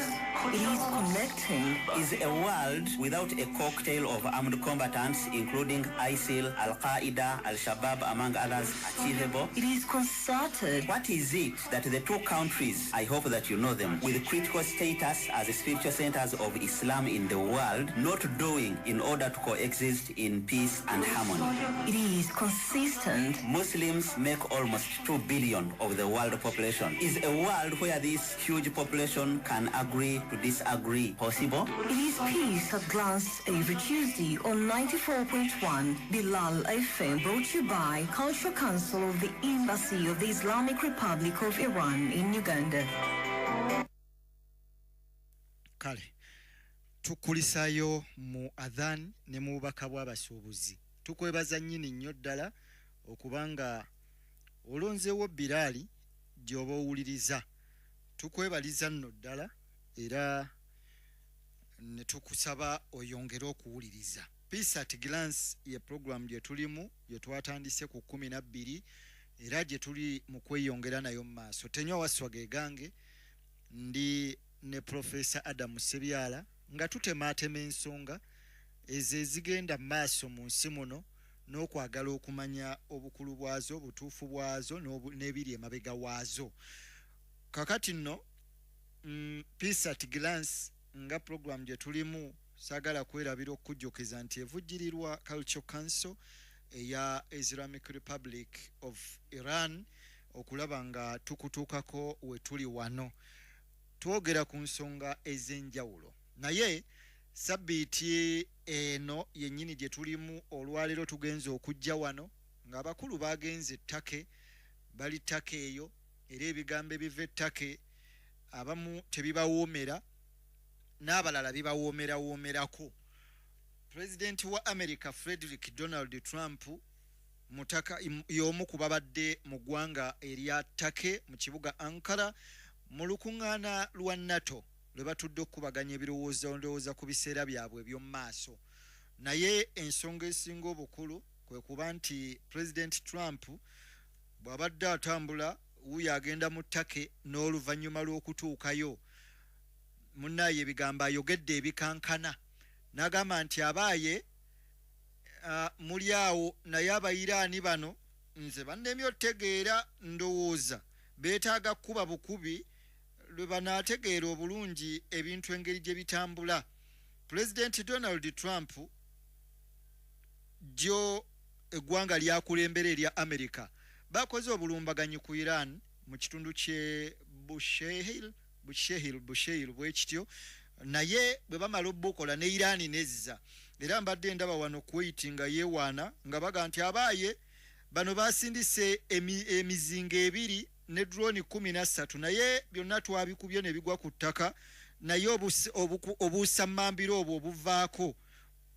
It is connecting. Is a world without a cocktail of armed combatants, including ISIL, Al-Qaeda, Al-Shabaab, among others, achievable? It is concerted. What is it that the two countries, I hope that you know them, with critical status as spiritual centers of Islam in the world, not doing in order to coexist in peace and harmony? It is consistent. Muslims make almost 2 billion of the world population. Is a world where this huge population can agree to disagree possible? It is peace at glance every Tuesday on 94.1 Bilal FM, brought to you by Cultural Council of the Embassy of the Islamic Republic of Iran in Uganda. Kale tukulisayo mu adhan ne mu bubaka bw'abasuubuzi. Tukwebaza nnyini nnyo ddala okubanga olonzeewo Bilali gy'oba owuliriza. Tukwebaliza nno ddala era ne tukusaba oyongere okuwuliriza. Peace at Glance ye program gye tulimu gye twatandise ku 12 era gye tuli mu kweyongera nayo mu maaso. Tenywa waswa gegange ndi ne Professor Adam Sebyala nga tutemaatema ensonga ezo ezigenda mu maaso mu nsi muno n'okwagala okumanya obukulu bwazo, obutuufu bwazo n'ebiri emabega waazo. Kakati nno Peace at Glance nga program gye tulimu sagala kwerabira okujjukiza nti evujjirirwa Cultural Council eya Islamic Republic of Iran okulaba nga tukutuukako we tuli wano. Twogera ku nsonga ez'enjawulo. Naye sabbiiti eno yennyini gye tulimu olwaleero tugenze okujja wano ng'abakulu bagenze ettake bali ttake eyo era ebigambo ebiva ettake abamu tebibawoomera n'abalala bibawoomerako. Pulezidenti wa America Frederick Donald Trump mutaka y'omu ku babadde mu ggwanga erya ttake mu kibuga Ankara mu lukuŋŋaana lwa NATO lwe batudde okubaganya ndowooza ku biseera byabwe eby'omu maaso. Naye ensonga esinga obukulu kwe kuba nti President Trump bw'abadde atambula wuyo agenda mu ttake n'oluvannyuma lw'okutuukayo munnaye ebigambo ayogedde ebikankana n'agamba nti abaaye muli awo naye abayiraani bano nze bannemye otegeera ndowooza beetaaga kuba bukubi lwe banaategeera obulungi ebintu engeri gye bitambula. President Donald Trump gyo eggwanga lyakulembera erya America bakoze obulumbaganyi ku Iran mu kitundu kye Bushehr Busheil bwekityo naye bwe bamala obukola ne Iran nezza era mbadde ndaba wano Kuwait nga yewaana nga baga nti abaaye bano basindise emizinga 2 ne drone 13 naye byonna twabikubye ne bigwa ku ttaka naye obusamambiro obuvaako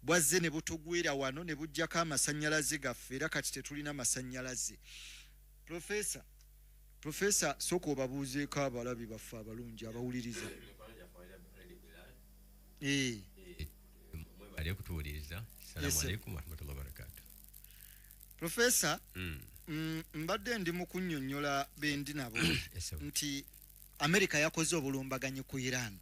bwazze ne butugwira wano ne bujjako amasannyalaze gaffe era kati tetulina masannyalaze. Professor soko babuuzeeko abalabi baffe abalungi abawuliriza. Mwebale kutuwuliriza. Assalamu alaikum warahmatullahi wabarakatuh. Professor, mbadde ndi mu kunnyonnyola bendi nabo nti America yakoze obulumbaganyi ku Iran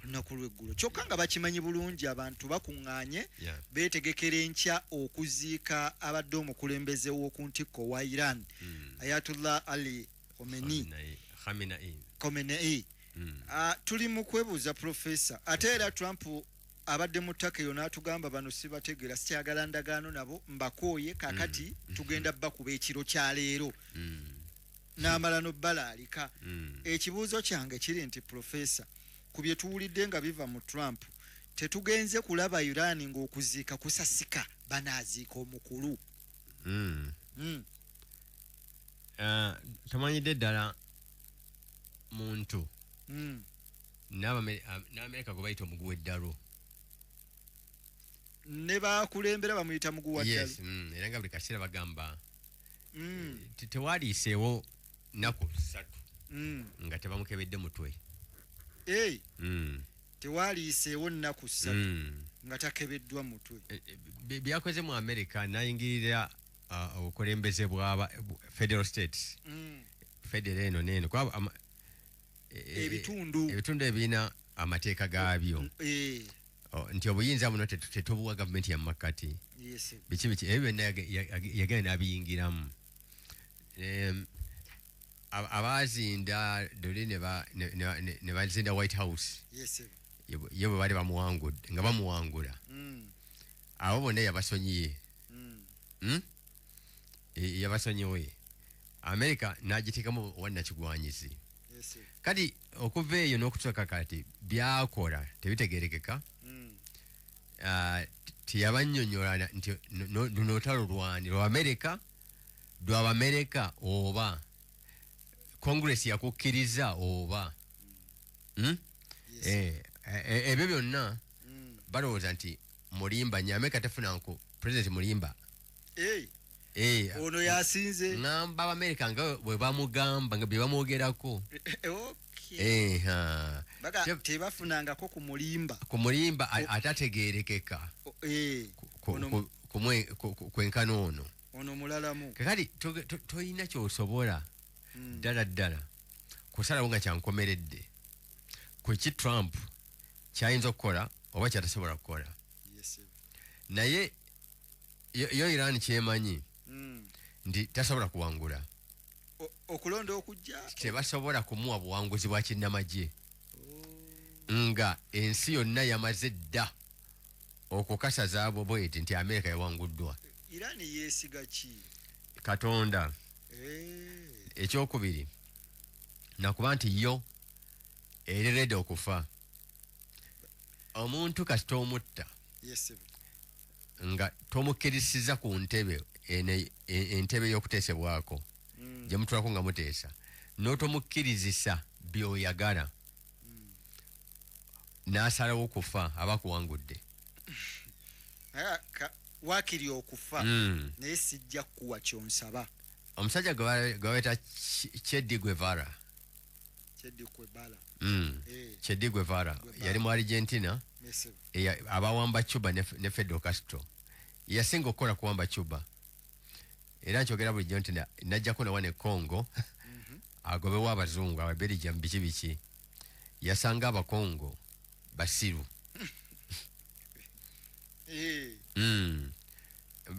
lunaku lw'eggulo kyokka nga bakimanyi bulungi abantu bakuŋŋaanye beetegekera enkya okuziika abadde omukulembeze w'oku ntikko wa Iran Ayatollah Ali Khamenei. Tuli mu kwebuuza Professor ate era Trump abadde mu ttaka eyo n'atugamba bano sibategeera sikyagala ndagaano nabo mbakooye kakati tugenda bakuba ekiro kya leero n'amala n'obbalaalika. Ekibuuzo kyange kiri nti Professor ku bye tuwulidde nga biva mu Trump tetugenze kulaba Iran ng'okuziika kusasika banaaziika omukulu. Tamanyidde ddala muntu n'Amerika gwe bayita omuguwa eddalo ne bakulembera bamuyita muguwa ddalo. Era nga buli kaseera bagamba tewaliiseewo nnaku 3 nga tebamukebedde mutwe. Tewaliiseewo nnaku 3 nga takebeddwa mutwe. Byakoze mu Amerika nayingirira obukulembeze bw'aba federal states federal eno n'eno kwaba ebitundu ebirina amateeka gaabyo nti obuyinza buno tetubuwa gavumenti ya makati biki ebyo byonna yagenda n'abiyingiramu. Abazinda doli ne bazinda White House ye bwe bali bamuwangudde nga bamuwangula abo bonna yabasonyiye yabasonyiwe. Amerika n'agiteekamu wannakigwanyizi kati okuva eyo n'okutuuka kati byakola tebitegerekeka. Teyabannyonnyola nti luno olutalo lwani lwa Amerika lw'Abamerika oba Congress yakukkiriza oba ebyo byonna balowooza nti mulimba nnyo. Amerika tefunanku President mulimba ono yasinze ngamba Abamerika nga bwe bamugamba nga bye bamwogerako tebafunangako ku mulimba atategerekeka kwenkana ono mulalamu. kakati toyina kyosobola ddala kusalawo nga kyankomeredde ku ki Trump kyayinza okukola oba kyatasobola kukola. Naye yo Iran kyemanyi nti tasobola kuwangula okulonda okujja tebasobola kumuwa buwanguzi bwa kinnamagye nga ensi yonna yamaze dda okukasazaabo bweti nti Amerika yawanguddwa. Iran yeesiga ki Katonda. Ekyokubiri nakuba nti yo ereredde okufa. Omuntu kasita omutta nga tomukkirisiza ku ntebe entebe y'okuteesebwako gye mutulako nga muteesa n'otomukkirizisa by'oyagala n'asalawo okufa aba akuwangudde. Waakiri okufa naye sijja kuwa kyonsaba. Omusajja gwe baweeta Che Guevara yali mu Argentina abawamba Cuba ne Fidel Castro. Yasinga okukola kuwamba Cuba era nkyogera bulijjo nti najjako nawa ne Congo agobewo abazungu Ababelgium biki yasanga Abakongo basiru.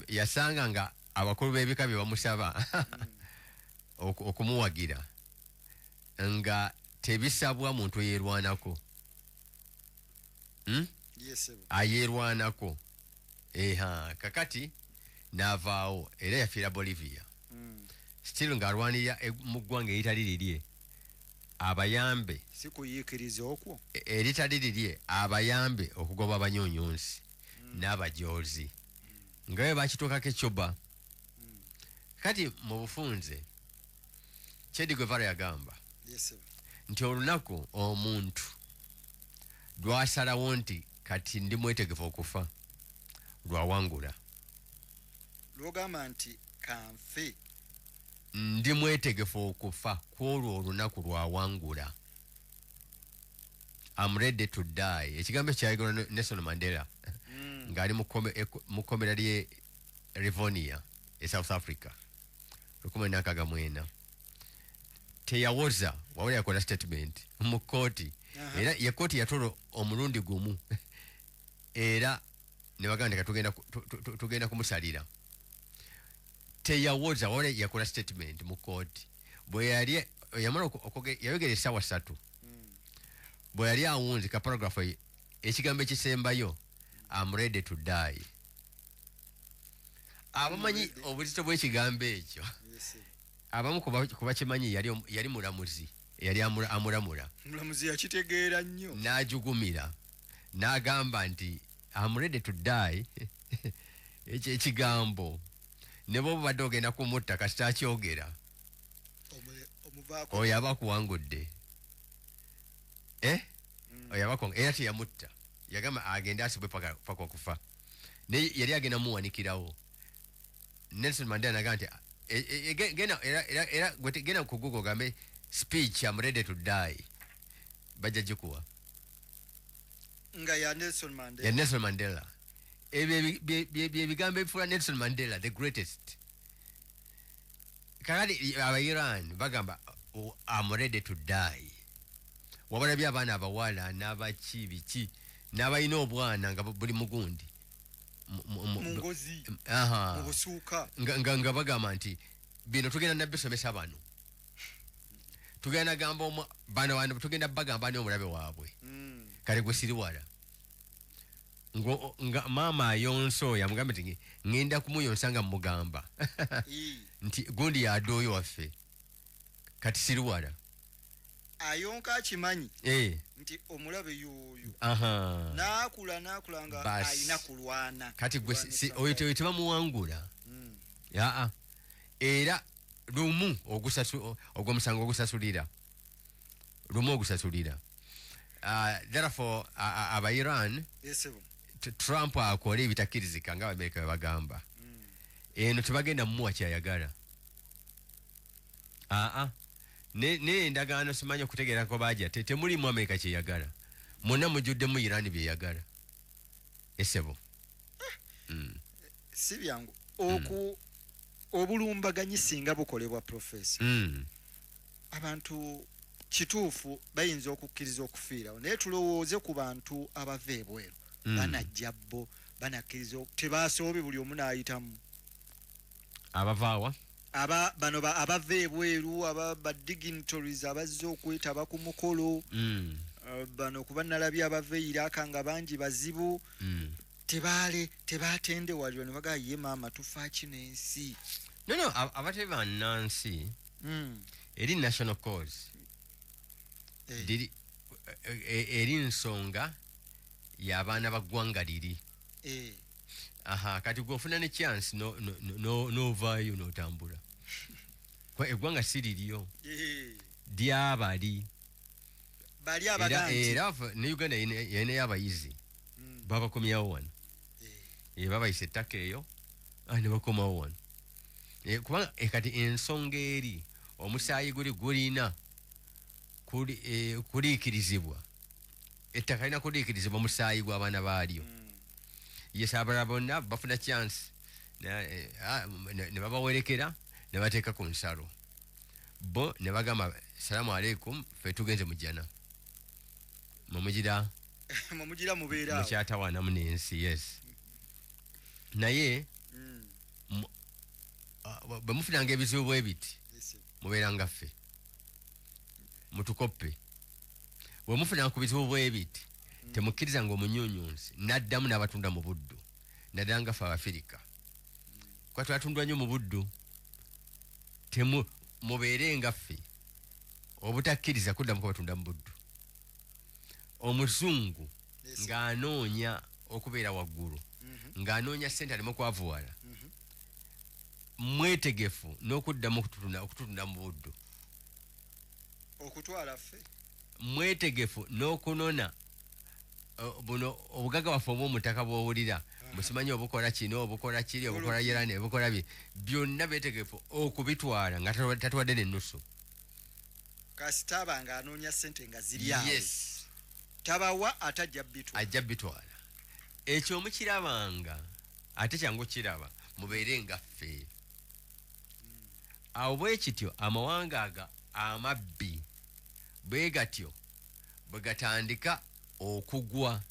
Yasanga nga abakulu b'ebika bye bamusaba okumuwagira nga tebisabwa muntu yeerwanako ayeerwanako. Kakati n'avaawo era yafiira Bolivia still ng'alwanirira mu ggwanga eritali lirye abayambe sikuyikiriza okwo eritali lirye abayambe okugoba abanyonyonsi n'abajoozi nga bwe bakituukako ekyoba kati mu bufunze Che Guevara yagamba nti olunaku omuntu lwasalawo nti kati ndi mwetegefu okufa lwawangula lwogamba nti kanfe ndi mwetegefu okufa kwolwo olunaku lwawangula. I'm ready to die. Ekigambo kyayigula Nelson Mandela ng'ali mu kkomera lye Rivonia e South Africa 1994 teyawoza wawula yakola statement mu kkooti era ye kkooti yatola omulundi gumu era ne baganda tugenda kumusalira teyawoza wawula yakola statement mu kkooti bwe yali yamala yayogera essaawa 3 bwe yali awunzi ka paragraph ekigambo ekisembayo I'm ready to die. Abamanyi obuzito bw'ekigambo ekyo abamu kuba kimanyi yali mulamuzi yali amulamula mulamuzi yakitegeera nnyo n'ajugumira n'agamba nti I'm ready to die ekigambo ne bo badde ogenda kumutta kasita akyogera oyo aba akuwangudde oyo aba akuwangudde era teyamutta yagamba agende asibwe paka okufa naye yali agenda muwanikirawo. Nelson Mandela nagamba nti era genda ku Google gambe speech I'm ready to die bajja gikuwa nga ya Nelson Mandela Nelson Mandela ebigambo ebifuula Nelson Mandela the greatest. Kakati aba Iran bagamba I'm ready to die wabalabye abaana abawala n'abaki biki n'abalina obwana nga buli mugundi mungozi mu busuuka nga bagamba nti bino tugenda nabbesomesa bano tugenda gamba bano tugenda bagamba ni omulabe waabwe kale gwe siriwala nga maama ayonso yamugamba nti ngenda kumuyonsa nga mugamba nti gundi yadooyo waffe kati siriwala ayonka akimanyi nti omulabe yoyo naakula nga ayina kulwana kati gwe oyo tebamuwangula yaa era lumu ogw'omusango ogusasulira lumu ogusasulira. Therefore aba Iran Trump akola ebitakkirizika nga Abamerika bebagamba eno tebagenda mumuwa kyayagala n'endagaano simanyi okutegeera ko bajja temulimu Amerika kyeyagala mwonna mujjuddemu Iran byeyagala esebo si byangu obulumbaganyi singa bukolebwa profesa abantu kituufu bayinza okukkiriza okufiirawo naye tulowooze ku bantu abava ebweru banajja bo banakkiriza tebasoobe buli omu naayitamu abavaawa bano abava ebweru badignitaries abazze okwetaba ku mukolo bano kuba nalabye abava Iraka nga bangi bazibu tebatendewalirwa ne bagaa ye maama tufa kino ensi no abatebe bannansi eri national cause eri nsonga y'abaana baggwanga liri kati gwofuna ne chance novaayo n'otambula eggwanga si liryo lyabali era ne Uganda yeneyo abayizi babakomyawo wano babayisa ettaka eyo ne bakomawo wano kubanga kati ensonga eri omusaayi gulina kuliikirizibwa ettaka lina kuliikirizibwa omusaayi gw'abaana baalyo yes abalala bonna bafuna chance ne babawerekera ne bateeka ku nsalo bo ne bagamba salamu aleikum fe tugenze mujjana mumugira mubeera mukyatawaanamu n'ensi yes naye bwe mufunanga ebizibu bwe biti mubeeranga ffe mutukoppe bwe mufunanga ku bizibu bwe biti temukkiriza nga omunyuunyuunsi n'addamu n'abatunda mu buddu naddala nga ffe Abafirika kuba twatundwa nnyo mu buddu mubeere nga ffe obutakkiriza kuddamu kubatunda mu buddu. Omuzungu ng'anoonya okubeera waggulu, ng'anoonya ssente aleme okwavuwala, mwetegefu n'okuddamu okututunda mu buddu, okutwala ffe, mwetegefu n'okunona buno obugagga bwaffe obw'omutaka bw'owulira, musimanyi obukola kino, obukola kiri, obukola yerane, obukola bye, byonna beetegefu okubitwala nga tatuwadde n'ennusu. kasita aba ng'anoonya ssente nga ziri awo. Yes. Tabawa ate ajja bitwala. Ekyo mukirabanga ate kyangu kiraba mubeere nga ffe. Awo bwe kityo amawanga aga amabbi bwe gatyo bwe gatandika okugwa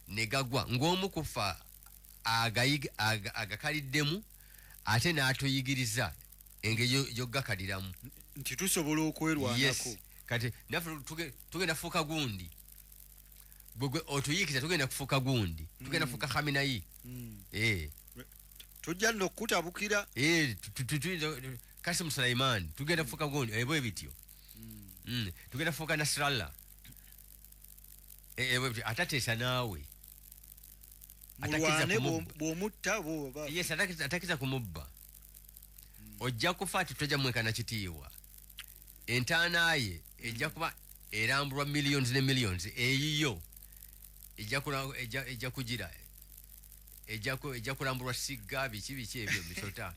ne gagwa ng'omu kufa agakaliddemu ate n'atuyigiriza engeri gy'ogakaliramu nti tusobola okwerwanako. Yes. Kati naffe tugenda fuuka gundi, gwe otuyiikiza tugenda kufuuka gundi, tugenda kufuuka Khamenei. Tujja nno okukutabukira. Kasim Sulaiman tugenda kufuuka gundi, bwe bityo. Tugenda kufuuka Nasrallah. Atateesa naawe. Mulwane bw'omutta bw'oba. Yes, atakiza kumubba. Ojja kufa ati tojja mwekana kitiibwa. Entaana ye ejja kuba erambulwa millions ne millions, eyiyo ejja kugira ejja kulambulwa sigga biki ebyo bisota.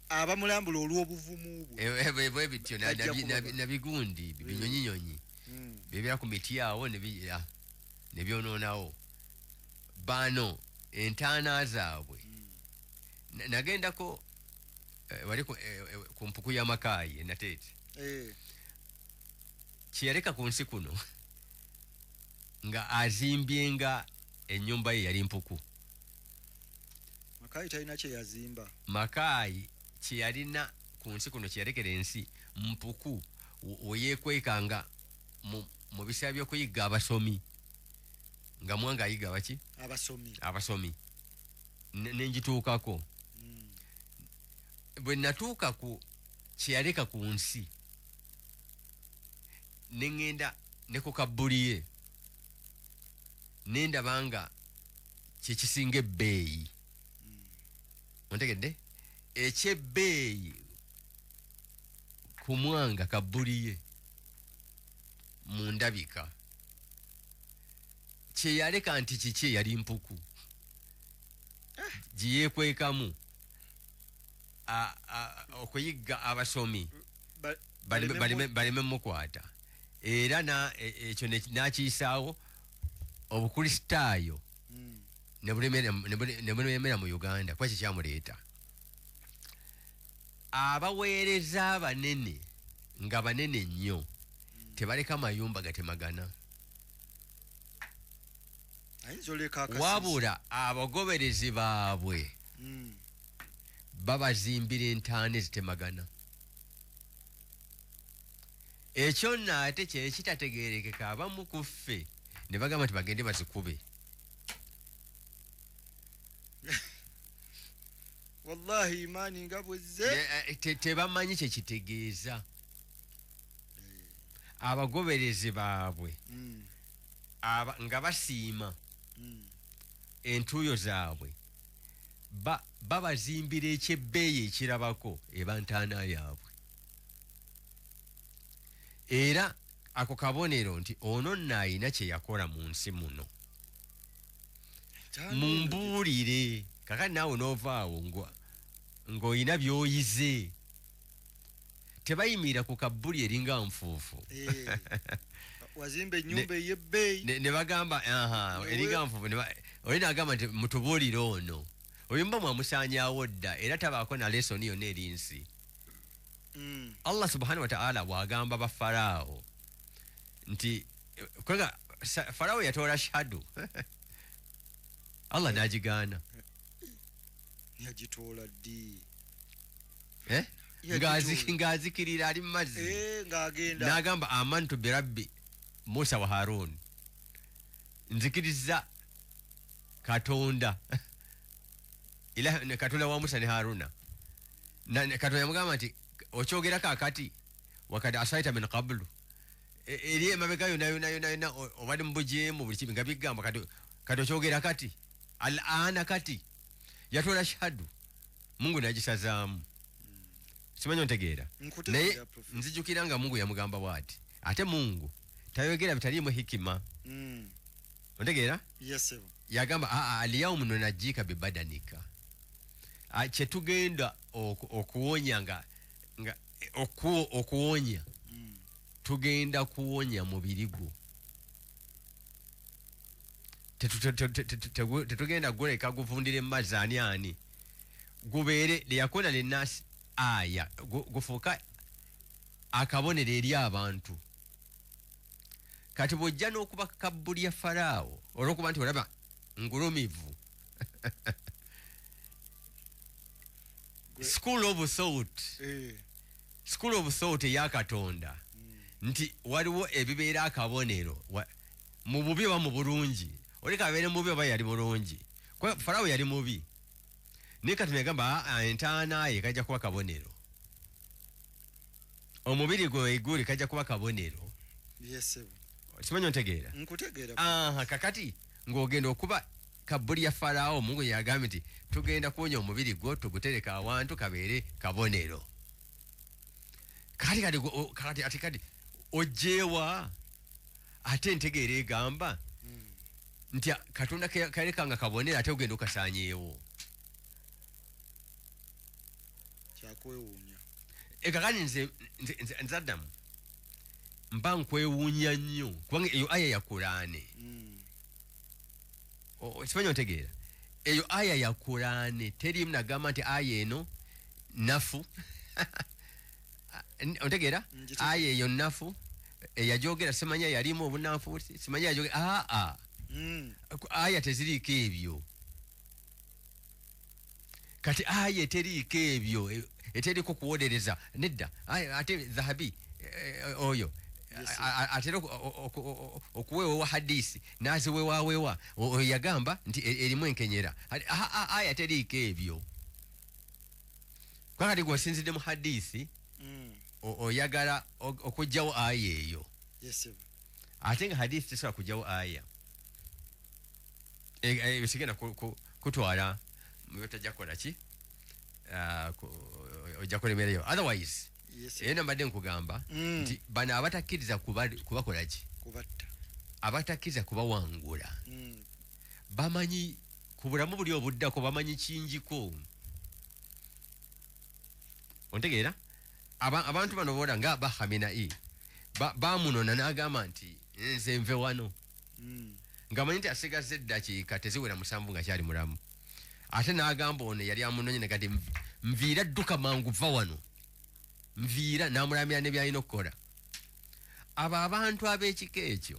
Abamulambula olw'obuvumu bwe. Bwe bityo na bigundi binyonyinyonyi bibera ku miti awo ne byonoonawo. Bano entaana zaabwe nagendako wali ku mpuku y'amakaayi enateete kyeyaleka ku nsi kuno nga azimbyenga ennyumba ye yali mpuku. Makaayi talina kye yazimba. Makaayi kye yalina ku nsi kuno kye yalekera ensi mpuku weyeekwekanga mu biseera by'okuyigga abasomi nga mwanga ayiga baki abasomi nenjituukako. Bwe natuuka ku kyeyaleka ku nsi neŋŋenda ne ku kabbuliye nendaba nga kyekisinga ebbeeyi. Ontegedde ekyebbeeyi ku mwanga kabbuliye mu ndabika kyeyaleka nti kiki yali mpuku giyeekwekamu okuyigga abasomi baleme mukwata. Era ekyo n'akiyisaawo obukristaayo ne bulemera mu Uganda. Kwa kye kyamuleeta abaweereza abanene nga banene nnyo tebaleka mayumba gatemagana, wabula abagoberezi baabwe babazimbira entaana ezitemagana. Ekyo nno ate kye kitategeerekeka abamu ku ffe ne bagamba nti bagende bazikube. Wallahi imaani nga bwezze tebamanyi kye kitegeeza. Abagoberezi baabwe nga basiima entuuyo zaabwe babazimbira ekyebbeeyi ekirabako eba ntaana yaabwe. Era ako kabonero nti ono nno ayina kye yakola mu nsi muno. Mumbuulire kakati naawe n'ovaawo ng'olina by'oyize. Tebayimirira ku kabbuli eringa nfuufu. Wazimba ennyumba ey'ebbeeyi ne bagamba eringa nfuufu. Oli n'agamba nti mutubuulire ono oyumba mwamusaanyaawo dda era tabaako na lesoni yonna eri nsi. Allah subhanahu wa ta'ala bw'agamba ba Farao nti kwega Farao yatoola shahadu Allah n'agigaana. Yagitoola ddi? Ng'azikirira ali mu mazzi n'agamba amantu bi rabbi Musa wa Harun, nzikiriza Katonda Katonda wa Musa ne Haruna. Katonda yamugamba nti okyogera kakati wakati asaita min qablu eri emabega yona obadde mubujemu buli kibi nga bigamba kati okyogera kati al'ana kati yatola shahadu Mungu nagisazaamu simanyi ontegeera naye nzijukira nga Mungu yamugamba bwati ate Mungu tayogera bitaliimu hikima ontegeera yagamba aliyaumu nunajjika bibadanika kyetugenda okuwonya nga okuwonya tugenda kuwonya mubiri gwo tetugenda guleka guvundire mumazzi ani gubeere liyakuna linnasi aya gufuuka akabonero eri abantu kati bwojja n'okuba kabbulya Faraawo olw'okuba nti olaba ngulumivu school of thought eya Katonda nti waliwo ebibeera akabonero mu bubi oba mu bulungi oli kabeere mubi oba yali mulungi Faraawo yali mubi naye Katonda yagamba entaana ye kajja kuba kabonero omubiri gwe iguli kajja kuba kabonero simanyi ontegeera kakati ng'ogenda okuba kabbulya Faraawo Mungu yagambye nti tugenda kuwonya omubiri gwo tugutereka awantu kabeere kabonero kati ojeewa ate entegeera egamba nti Katonda kalekanga kabonero ate ogenda okasaanyeewo kakati nze Adamu mba nkwewuunya nnyo kubanga eyo aya ya Kuraani simanyi ontegeera eyo aya ya Kuraani teriimu nagamba nti aya eno nafu ontegeera aya eyo nafu eyajogera simanya yalimu obunafu simanya yajogera aya teziriiko ebyo kati aya eteriiko ebyo eteriko kuwolereza nedda ate dhahabi oyo atera okuweewa hadisi naziweewaweewa yagamba nti erimu enkenyera aya teriiko ebyo kakati gweosinzidde mu hadisi oyagala okugjawo aya eyo ate nga hadisi tesobola kugjawo aya ebisigenda kutwala mubyottajja kukola ki ojja kulemeerayo otherwise era nabadde nkugamba nti bano abatakkiriza kubakola ki abatakkiriza kubawangula bamanyi ku bulamu buli obuddako bamanyi kingiko ontegeera abantu bano bola nga Bahamenei bamunona n'agamba nti nze nve wano ng'amanyi nti asigaze eddakiika teziwera 7 nga kyali mulamu ate n'agamba ono yali amunonye nekati nviira dduka mangu va wano nviira n'amulamira ne byalina okukola abo abantu ab'ekika ekyo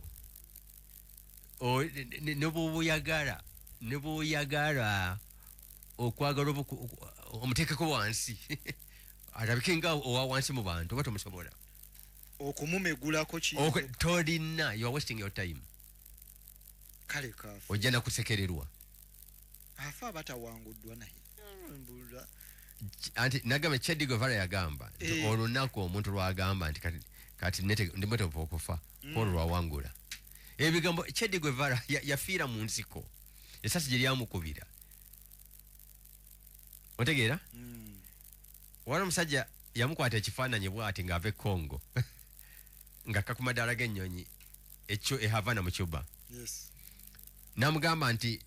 ne bw'oyagala okwagala omuteekeko wansi alabike nga owa wansi mu bantu oba tomusobola okumumegulako tolina you are wasting your time kale kafu ojja nakusekererwa afa batawanguddwa naye anti nagamba Che Guevara yagamba nti olunaku omuntu lwagamba nti kati ndimwetofa okufa olwo lwawangula ebigambo Che Guevara yafiira mu nsiko esasi gye lyamukubira otegeera wali omusajja yamukwata ekifaananyi bw'ati ng'ava e Congo ng'akka ku madaala g'ennyonyi e Havana mu Cuba n'amugamba nti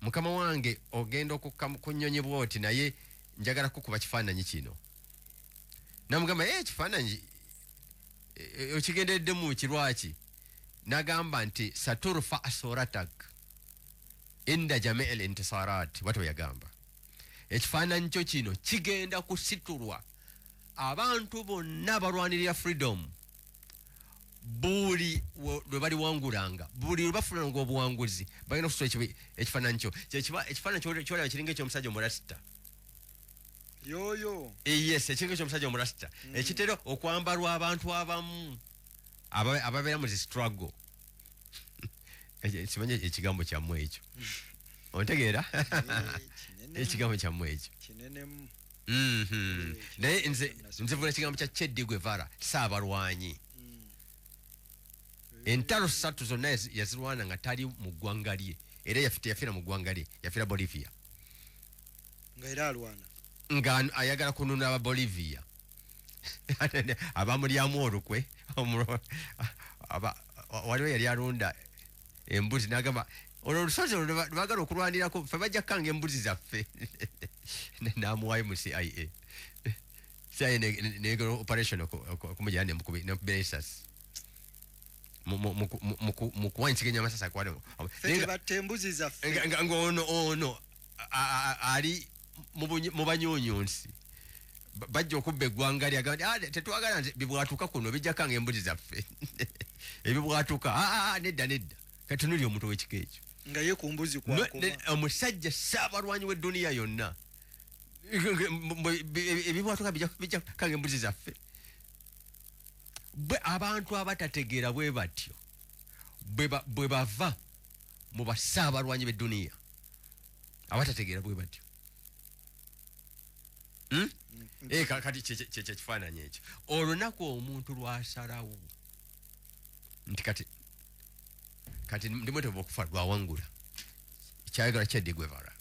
mukama wange ogenda okukka ku nnyonyi bw'oti naye njagala kukuba kifaananyi kino n'amugamba ekifaananyi okigendereddemu kirwaki n'agamba nti saturfa asoratak inda jamii el intisarat watu yagamba ekifaananyi kyo kino kigenda kusitulwa abantu bonna balwanirira freedom buli lwe bali wangulanga buli lwe bafunanga obuwanguzi balina okusitula ekifaananyi kyo ekifaananyi kyolaba kiringa ekyomusajja omurasita yoyo yes ekiringa ekyomusajja omurasita ekitera okwambalwa abantu abamu ababeera mu zi struggle simanyi ekigambo kyammwe ekyo ontegeera ekigambo kyammwe ekyo naye nze vula ekigambo kya Che Guevara Saabalwanyi. Entalo 3 zonna yazirwana nga tali mu ggwanga lye, era yafiira mu ggwanga lye, yafiira Bolivia nga era alwana nga ayagala kununula aba Bolivia abamulyamu olukwe. Waliwo yali alunda embuzi n'agamba olwo olusozi lwebagala okulwanirako ffe bajja kukanga embuzi zaffe n'amuwaayo mu CIA negera operation okumujyana nemukubira esasi mu kuwanyisiganya amasasi tebatta embuzi zaffe ng'ono ali mu banyonyonsi bajja okubba eggwanga lye agamba nti tetwagala nti bibwatuka kuno bijja kanga embuzi zaffe ebibwatuka nedda katunuli omuntu w'ekika ekyo nga ye ku mbuzi kwakoma omusajja Saabalwanyi w'edduniya yonna ebibwatuka bijja kanga embuzi zaffe. Abantu abatategeera bwe batyo bwe bava mu basaabalwanyi b'edduniya abatategeera bwe batyo. Kati kyekifaananyi ekyo olunaku omuntu lwasalawo nti kati ndimweteva okufa lwawangula ekyayagala Che Guevara.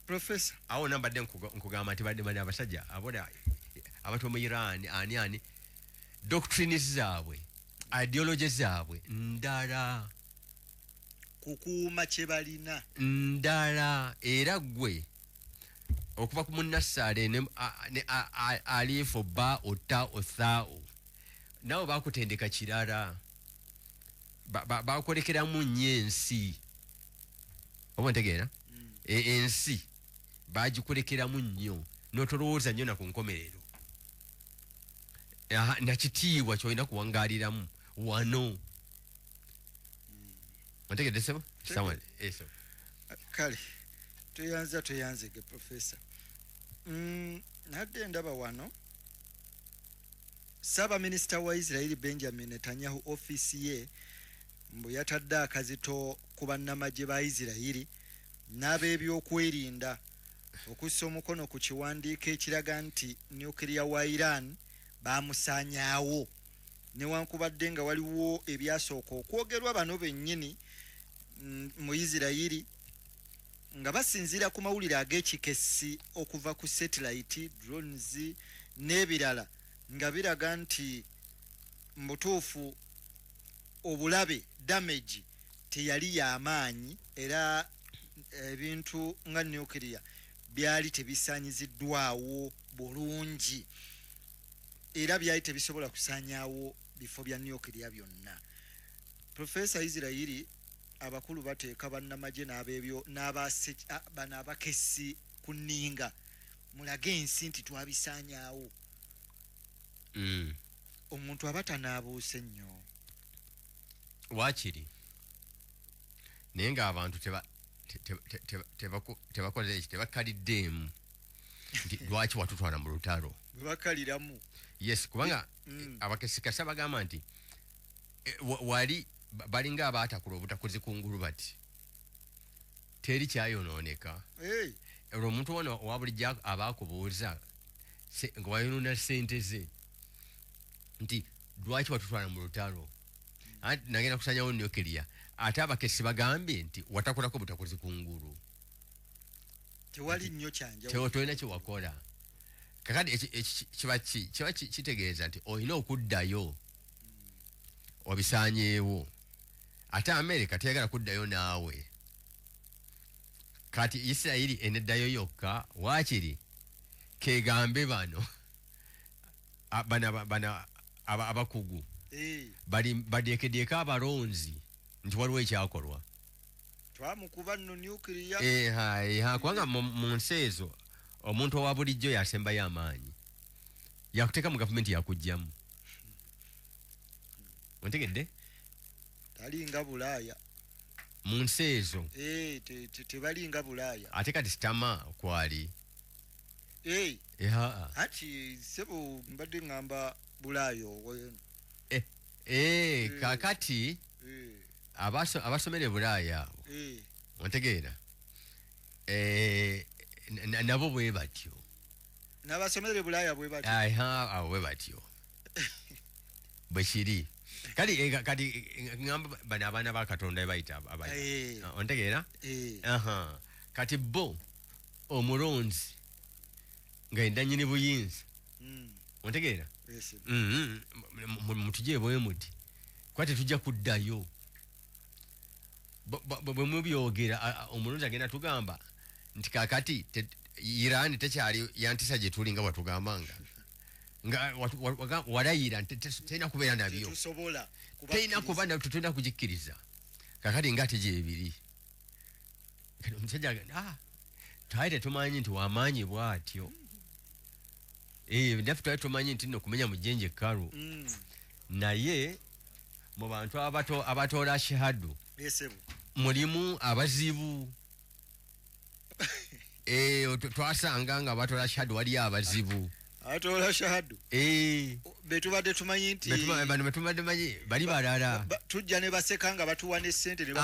Professor awo nambadde nkugamba nti badde abasajja abantu mu Iran ani doctrines zaabwe ideology zaabwe ndala kukuuma kye balina ndala, era gwe okuva ku munnassale ne alifu ba ota othao nabo bakutendeka kirala bakolekeramu nnyo ensi oba ntegeera ensi bagikolekeramu nnyo n'otolowooza nnyo na ku nkomerero nakitiibwa kyolina kuwangaaliramu wano ontegedde sebo eso kale toyanzege Professor. Nadde ndaba wano Ssaabaminisita wa Israeli Benjamin Netanyahu office ye mbu yatadde akazito ku bannamagye ba Israeli n'ab'ebyokwerinda okussa omukono ku kiwandiiko ekiraga nti nuclear wa Iran bamusaanyaawo, newankubadde nga waliwo ebyasooka okwogerwa bano bennyini mu Israeli nga basinziira ku mawulire ag'ekikessi okuva ku satellite drones n'ebirala nga biraga nti mbutuufu obulabe damage teyali y'amaanyi, era ebintu nga nuclear byali tebisaanyiziddwawo bulungi, era byali tebisobola kusaanyaawo bifo bya nuclear byonna. Professor Israeli abakulu bateeka bannamagye n'abebyo bano abakessi ku nninga mulage ensi nti twabisaanyaawo. Omuntu abatanaabuuse nnyo waakiri naye ng'abantu tebakoze eki tebakkaliddeemu nti lwaki watutwala mu lutalo bwebakaliramu. Yes, kubanga abakessikasa bagamba nti wali balinga abaatakula obutakoze kungulu bati teri kyayonooneka. Olwo omuntu ono owa bulijjo abaakubuuza nga wayonona ssente ze nti lwaki watutwala mu lutalo nagenda kusanyawo nuclear, ate abakessi bagambye nti watakolako butakoze kungulu, tewali nnyo kyanjawulo, tolina kye wakola. Kakati kiba kitegeeza nti olina okuddayo obisaanyeewo, ate Amerika teyagala kuddayo naawe. Kati Isirayiri eneddayo yokka, waakiri kegambe bano abakugu badyekedyeko abalonzi nti waliwo ekyakolwa, twamukuba nno nuclear. Kubanga mu nsi ezo omuntu owa bulijjo yasembayo amaanyi, yakuteeka mu gavumenti yakugjamu. Ontegedde? Talinga Bulaaya mu nsi ezo tebalinga Bulaaya. Ate kati sitama kwali ati sebo mbadde ngamba Bulaaya oweno. Kakati abasomere Bulaaya ontegeera nabo bwe batyo n'abasomere Bulaya bwe bati bwe batyo bwe kiri kati ngamba bano abaana ba Katonda bayita ontegeera kati bo omulonzi nga endanyini buyinza ontegeera mutujje bwe muti kwa tetujja kuddayo bwe mubyogera omulonzi agenda tugamba nti kakati Iran tekyali yantisa gye tuli nga watugambanga nga walayira tena kubeera nabyo tena kuba nabyo tutenda kujikkiriza kakati nga tegyebiri omusajja agenda twali tetumanyi nti wamaanyi bwatyo naffe twali tumanyi nti nno kumenya mujjenje ekkalu naye mu bantu abatoola shahadu mulimu abazibu twasanga nga batoola shahadu waliyo abazibu atoola shahadu betubadde tumanyi nti bano betubadde manyi bali balala tujja ne baseka nga batuwa ne ssente ne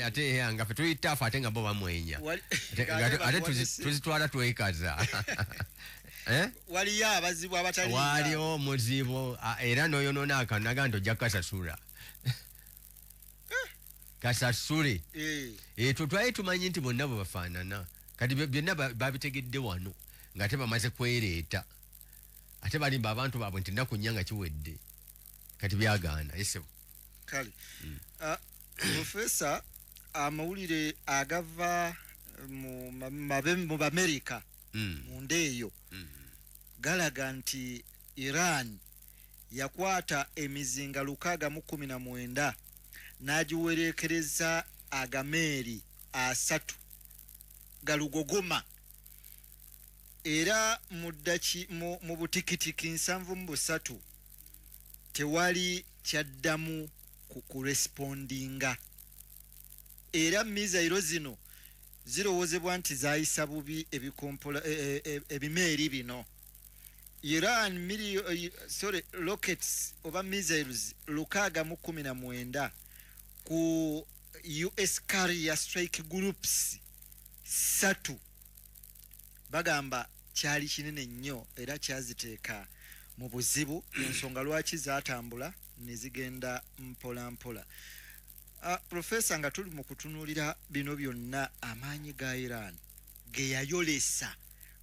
ate nga fe tuyitaafu ate nga bo bamwenya ate tuzitwala twekaza waliyo abazibu abatali waliwo muzibu era n'oyonoona akanaga nti ojja kasasula kasasule twali tumanyi nti bonna bwe bafaanana kati byonna babitegedde wano ng'ate bamaze kwereeta ate balimba abantu baabwe nti nnaku nnya nga kiwedde kati byagaana esebo kale profesa amawulire agava mu Amerika munda eyo galaga nti Iran yakwata emizinga 619 n'agiwerekereza agameeri 3 galugogoma era mu butikitiki 73 tewali kyaddamu kukurespondinga era mizairo zino zirowoozebwa nti zaayisa bubi ebimeeri bino. Iran rockets oba missiles 619 ku US carrier strike groups 3 bagamba kyali kinene nnyo era kyaziteeka mu buzibu, ensonga lwaki zaatambula ne zigenda mpola mpola. Profesa, nga tuli mu kutunuulira bino byonna amaanyi ga Iran ge yayolesa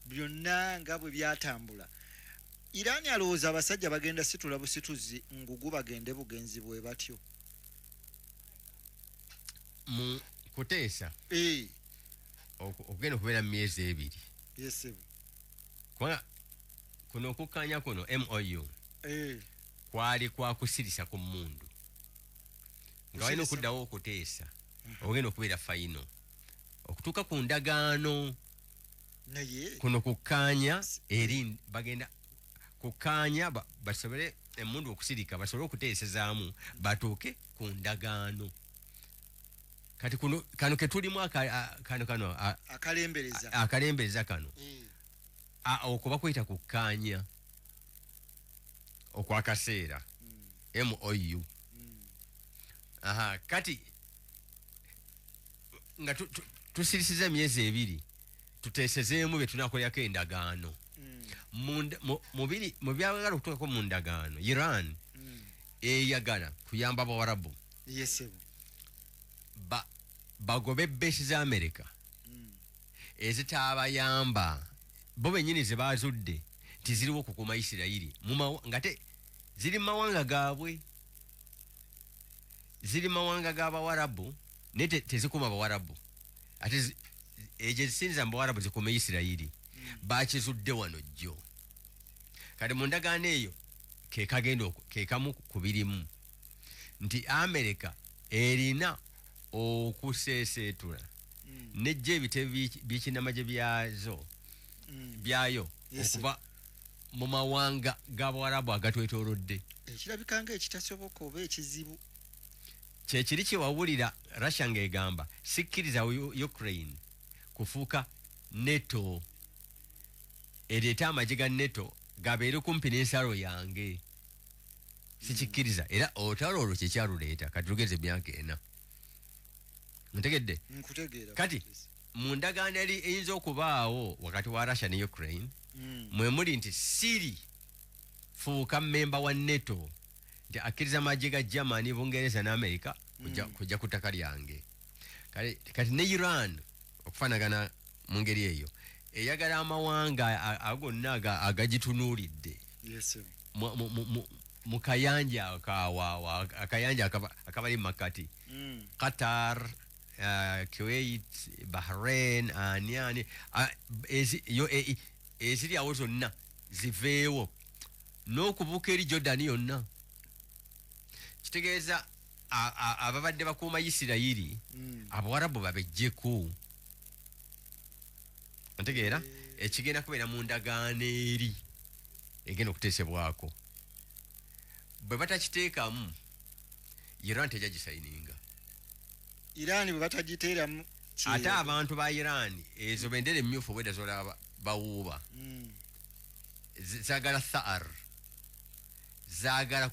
byonna nga bwe byatambula, Iran alowooza abasajja bagenda situla busituzi ngugu bagende bugenzi bwe batyo mu kuteesa okugenda okubeera mu myezi 2. Yes, kubanga kuno okukkanya kuno MOU kwali kwakusirisa ku mmundu nga walina okuddawo okuteesa okugenda okubeera fayino okutuuka ku ndagaano kuno kukkanya eri bagenda kukkanya basobole emmundu okusirika basobole okuteesezaamu batuuke ku ndagaano. Kati kano ketulimu akalembereza kano okuba kwita kukkanya okwakaseera MOU. Kati nga tusirisiza emyezi 2 tuteesezeemu bye tunakolerako endagaano mu byagala okutuukako mu ndagaano. Iran eyagala kuyamba Abawarabu bagobe beesi za Amerika ezitaabayamba bo bennyini ze baazudde nti ziriwo okukuuma Isirayiri ngate ziri mu mawanga gaabwe, ziri mu mawanga g'Abawarabu naye tezikuuma Abawarabu, ate egyo zisinza mu Bawarabu zikuuma Isirayiri. Bakizudde wano jjo. Kati mu ndagaano eyo ke kamu ku birimu nti Amerika erina okuseeseetula nejja ebitebe by'ekinnamagye byayo okuva mu mawanga g'Abawarabu agatwetoolodde. Ekirabika nga ekitasoboka oba ekizibu kyekiri kyewawulira Russia ng'egamba sikkiriza Ukraine kufuuka NATO, ereeta amagye ga NATO gabeere kumpi n'ensalo yange. Sikikkiriza era olutalo olwo kyekyaluleeta. Kati tugeze myaka 4. Ntegedde? Nkutegeera. Kati mu ndagaano eyinza okubaawo wakati wa Russia ne Ukraine mwe muli nti Siri fuuka memba wa NATO nti akkiriza amagye ga Germany, Bungereza n'Amerika kujja ku ttaka lyange. Kati ne Iran okufaanagana mu ngeri eyo eyagala amawanga agonna agagitunuulidde mu kayanja akayanja akabali mu makkati Qatar, Kuwait, Bahrain, ani eziri awo zonna ziveewo n'okubuuka eri Jordan yonna. Kitegeeza ababadde bakuuma Isirayiri Abawarabu babejjeko. Ontegeera ekigenda kubeera mu ndagaano eri egenda okuteesebwako. Bwe batakiteekamu Iran tejja gisayininga. Iran bwe batagiteeramu ate abantu ba Iran ezo bendera emmyufu bwedda zolaba bawuuba zaagala tha'ar, zaagala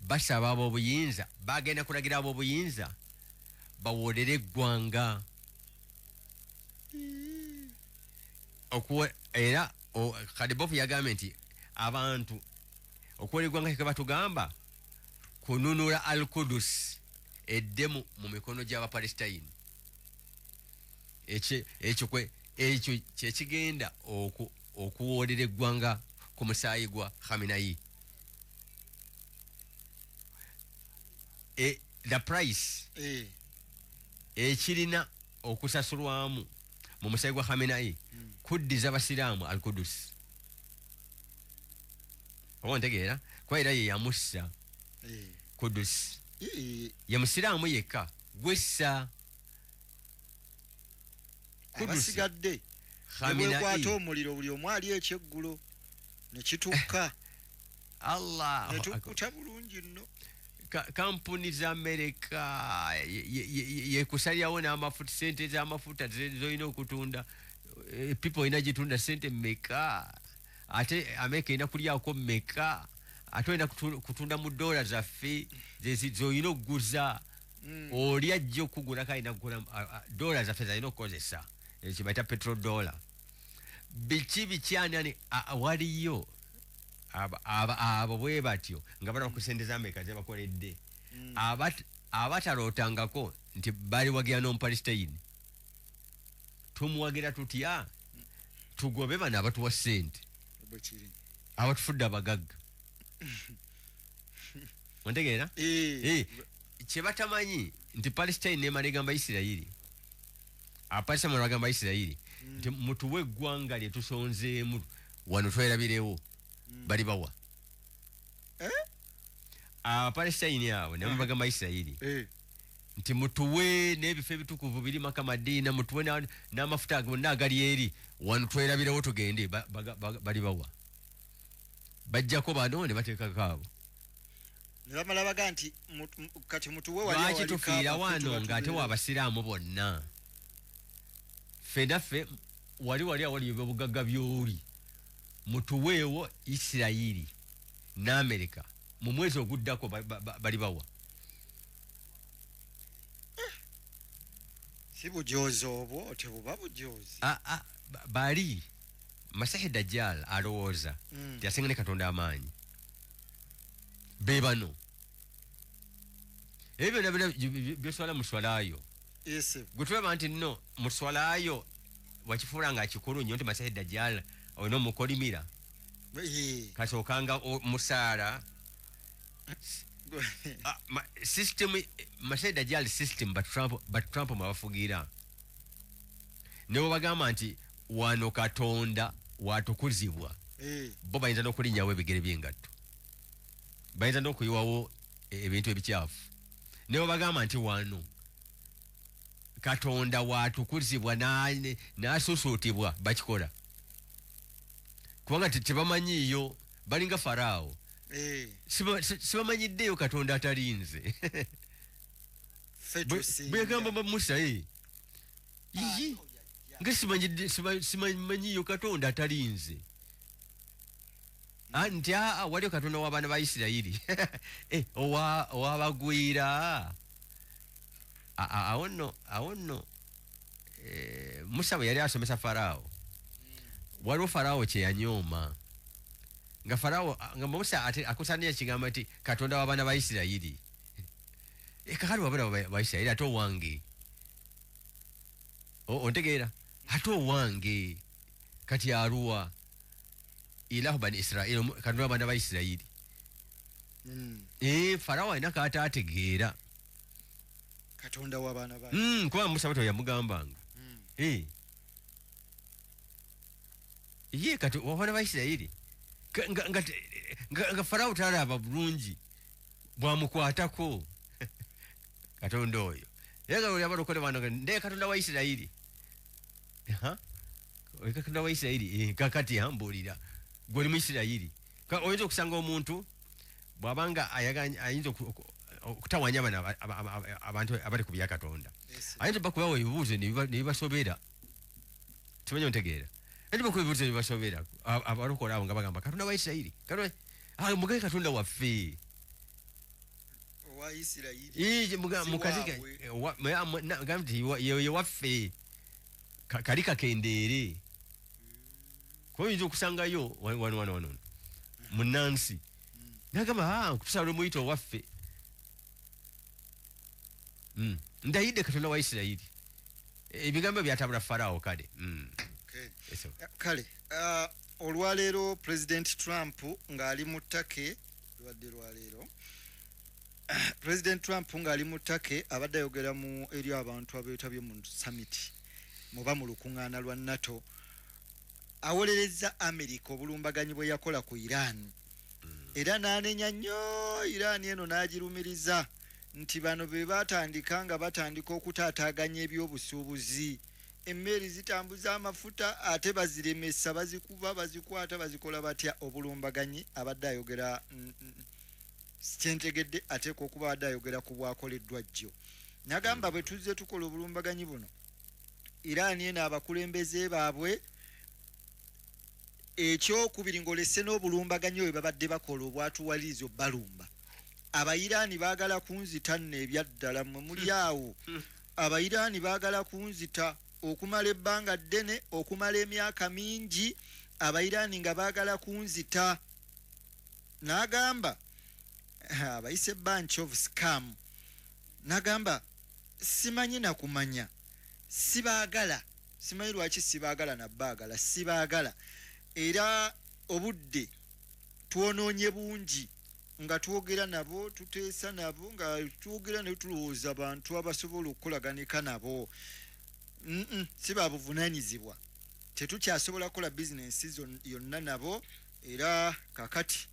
basaba ab'obuyinza, bagenda kulagira ab'obuyinza bawoolere eggwanga era Kadibofu yagambye nti abantu okuwoolera eggwanga kye batugamba kununula Al-Qudus edde mu mikono gy'Abapalestine. Ekyo kyekigenda okuwoolera eggwanga ku musaayi gwa Khamenei. The price ekirina okusasulwamu mu musaayi gwa Khamenei kuddiza abasiraamu Al-Qudus. Oba ntegeera kuba era ye yamussa Kudus. Ye musiraamu yekka gwessa abasigadde bwekwata omuliro buli omu ali ekyeggulo ne kitukka. Allah netukkuta bulungi nno. Kampuni za Amerika yekusalyawo n'amafuta, sente z'amafuta zolina okutunda. People ina gitunda sente mmeka? Ate Amerika ina kulyako mmeka? Ate olina kutunda mu dola zaffe zolina okuguza. Oli ajja okugula kalina kugula dola zaffe zalina okukozesa ekibaita petrol dollar. Biki ani waliyo abo bwe batyo nga balaba ku sente za Amerika zebakoledde abatalootangako nti bali wagira n'Omupalestine. Tumuwagira tutya? Tugobe bano abatuwa sente abatufudde abagagga. Ontegeera? Kye batamanyi nti Palestine nemala egamba Isirayiri, Apalestine bagamba Isirayiri nti mutuwe eggwanga lye tusonzeemu wano twerabirewo. Bali bawa Palestine abo ne bagamba Isirayiri nti mutuwe n'ebifo ebitukuvu biri Maka Madina, mutuwe n'amafuta gonna agali eri wano twerabirewo tugende. Bali bawa bajjako bano ne bateekako abo. Nebamala baga nti kati mutuwe lwaki tufiira wano ng'ate w'abasiraamu bonna ffenaffe wali awali ebyobugagga by'oli. Mutuweewo Isirayiri n'Amerika mu mwezi oguddako bali bawa. Si bujozi obwo, tebuba bujozi. Bali Masihi Dajjal alowooza nti asinga ne Katonda amaanyi. Be bano ebyo byonna byoswala mu swalaayo. Gwe tulaba nti nno mu swalaayo wakifuula nga kikulu nnyo nti Masihi Dajjal olina omukolimira kasookanga musaala system Masihi Dajjal system but Trump mwabafugira ne bagamba nti wano Katonda watukuzibwa. Bo bayinza n'okulinnyawo ebigere by'engatto, bayinza n'okuyiwawo ebintu ebikyafu. Ne bagamba nti wano Katonda watukuzibwa n'asusuutibwa bakikola. Kubanga tebamanyiiyo, balinga Faraawo. Sibamanyiddeyo Katonda atalinze. Bwegamba Musa nga simanyiiyo Katonda atalinze. Nti waliyo Katonda w'abaana ba Isirayiri owabagwira. Awo nno Musa bwe yali asomesa Farao waliwo Farao kye yanyooma nga Farao nga Musa ate akusanya ekigamba nti Katonda w'abaana ba Isirayiri kakali w'abaana ba Isirayiri ate owange ontegeera ate owange kati aluwa ilahu bani Israeli Katonda w'abaana ba Isirayiri Farao alina kaataategeera Katonda w'abaana ba kuba Musa bwe yamugambanga ye kati w'abaana ba Isirayiri nga Farao talaba bulungi bwamukwatako Katonda oyo yega oli abalokole bano nde Katonda wa Isirayiri Katonda wa Isirayiri kakati ambulira gwe mu Isirayiri oyinza okusanga omuntu bw'abanga ayinza okutawanya abantu abali ku bya Katonda ayinza bakubawo ebibuuzo ne bibasobera kimanya ontegeera andi bakuba ebibuuzo ne bibasobera abalokola abo nga bagamba Katonda wa Isirayiri mugaye Katonda waffe wa Isirayiri mukazike ye waffe kali kakendeere kuba oyinza okusangayo wano munansi nagamba kusala muyita owaffe ndayidde Katonda wa Isirayiri ebigambo byatabula Farao kale kale olwaleero President Trump ng'ali mu ttake lwaleero President Trump ng'ali mu ttake abadde ayogera mu eri abantu abeetabye mu summit muba mu lukuŋŋaana lwa NATO awolereza America obulumbaganyi bwe yakola ku Iran era n'anenya nnyo Iran eno n'agirumiriza nti bano be batandika okutaataaganya ebyobusuubuzi emmeri zitambuza amafuta ate baziremesa bazikuba bazikwata bazikola batya obulumbaganyi abadde ayogera kyentegedde ateeka okuba abadde ayogera ku bwakoleddwa jjo nagamba bwe tuzze tukola obulumbaganyi buno Iran eno abakulembeze baabwe ekyokubiri ng'olese n'obulumbaganyi bwe babadde bakola obwatuwalizo balumba Abayiraani baagala kunzita nno ebyaddala mwe muli awo Abayiraani baagala kunzita okumala ebbanga ddene okumala emyaka mingi Abayiraani nga baagala kunzita n'agamba abayise bunch of scam n'agamba simanyi na kumanya sibaagala simanyi lwaki sibaagala na baagala sibaagala era obudde tuwonoonye bungi nga twogera nabo tuteesa nabo nga twogera ne tulowooza abantu abasobola okukolaganika nabo sibabuvunaanyizibwa tetukyasobola kukola bizinensi yonna nabo era kakati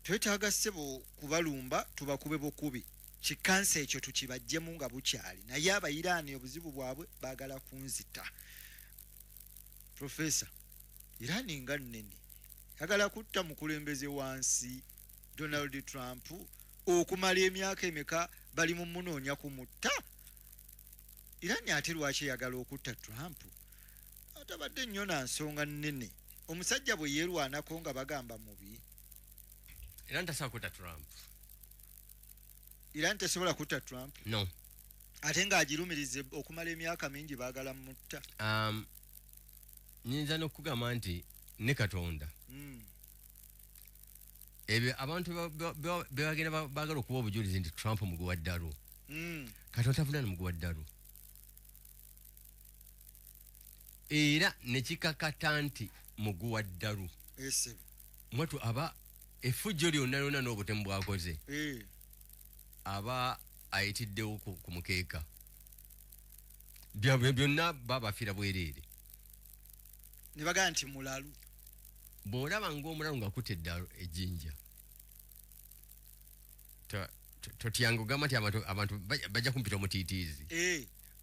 twetaaga ssebo kubalumba tubakube bukubi kikansa ekyo tukibajjemu nga bukyali naye Abayiraani obuzibu bwabwe baagala kunzita Professor Iran nga nnene yagala kutta mukulembeze wansi Donald Trump okumala emyaka emeka bali mu munoonya kumutta Iran ate lwaki yagala okutta Trump atabadde nnyo na nsonga nnene omusajja bwe yeerwanako nga bagamba mubi Iran tasobola kutta Trump Iran tesobola kutta Trump no ate ng'agirumirize okumala emyaka mingi baagala mutta nyinza n'okugamba nti ne Katonda ebyo abantu bebagenda baagala okuba obujulizi nti Trump muguwa ddalu Katonda tavunaana muguwa ddalu era nekikakata nti muguwa ddalu mwatu aba effujjo lyonna n'obutemu bwakoze aba ayitiddewo ku mukeeka byonna babafiira bwereere ne bagamba nti mulalu bw'olaba ng'omulalu ng'akutte eddalo ejjinja totyanga ogamba nti abantu bajja kumpita omutiitiizi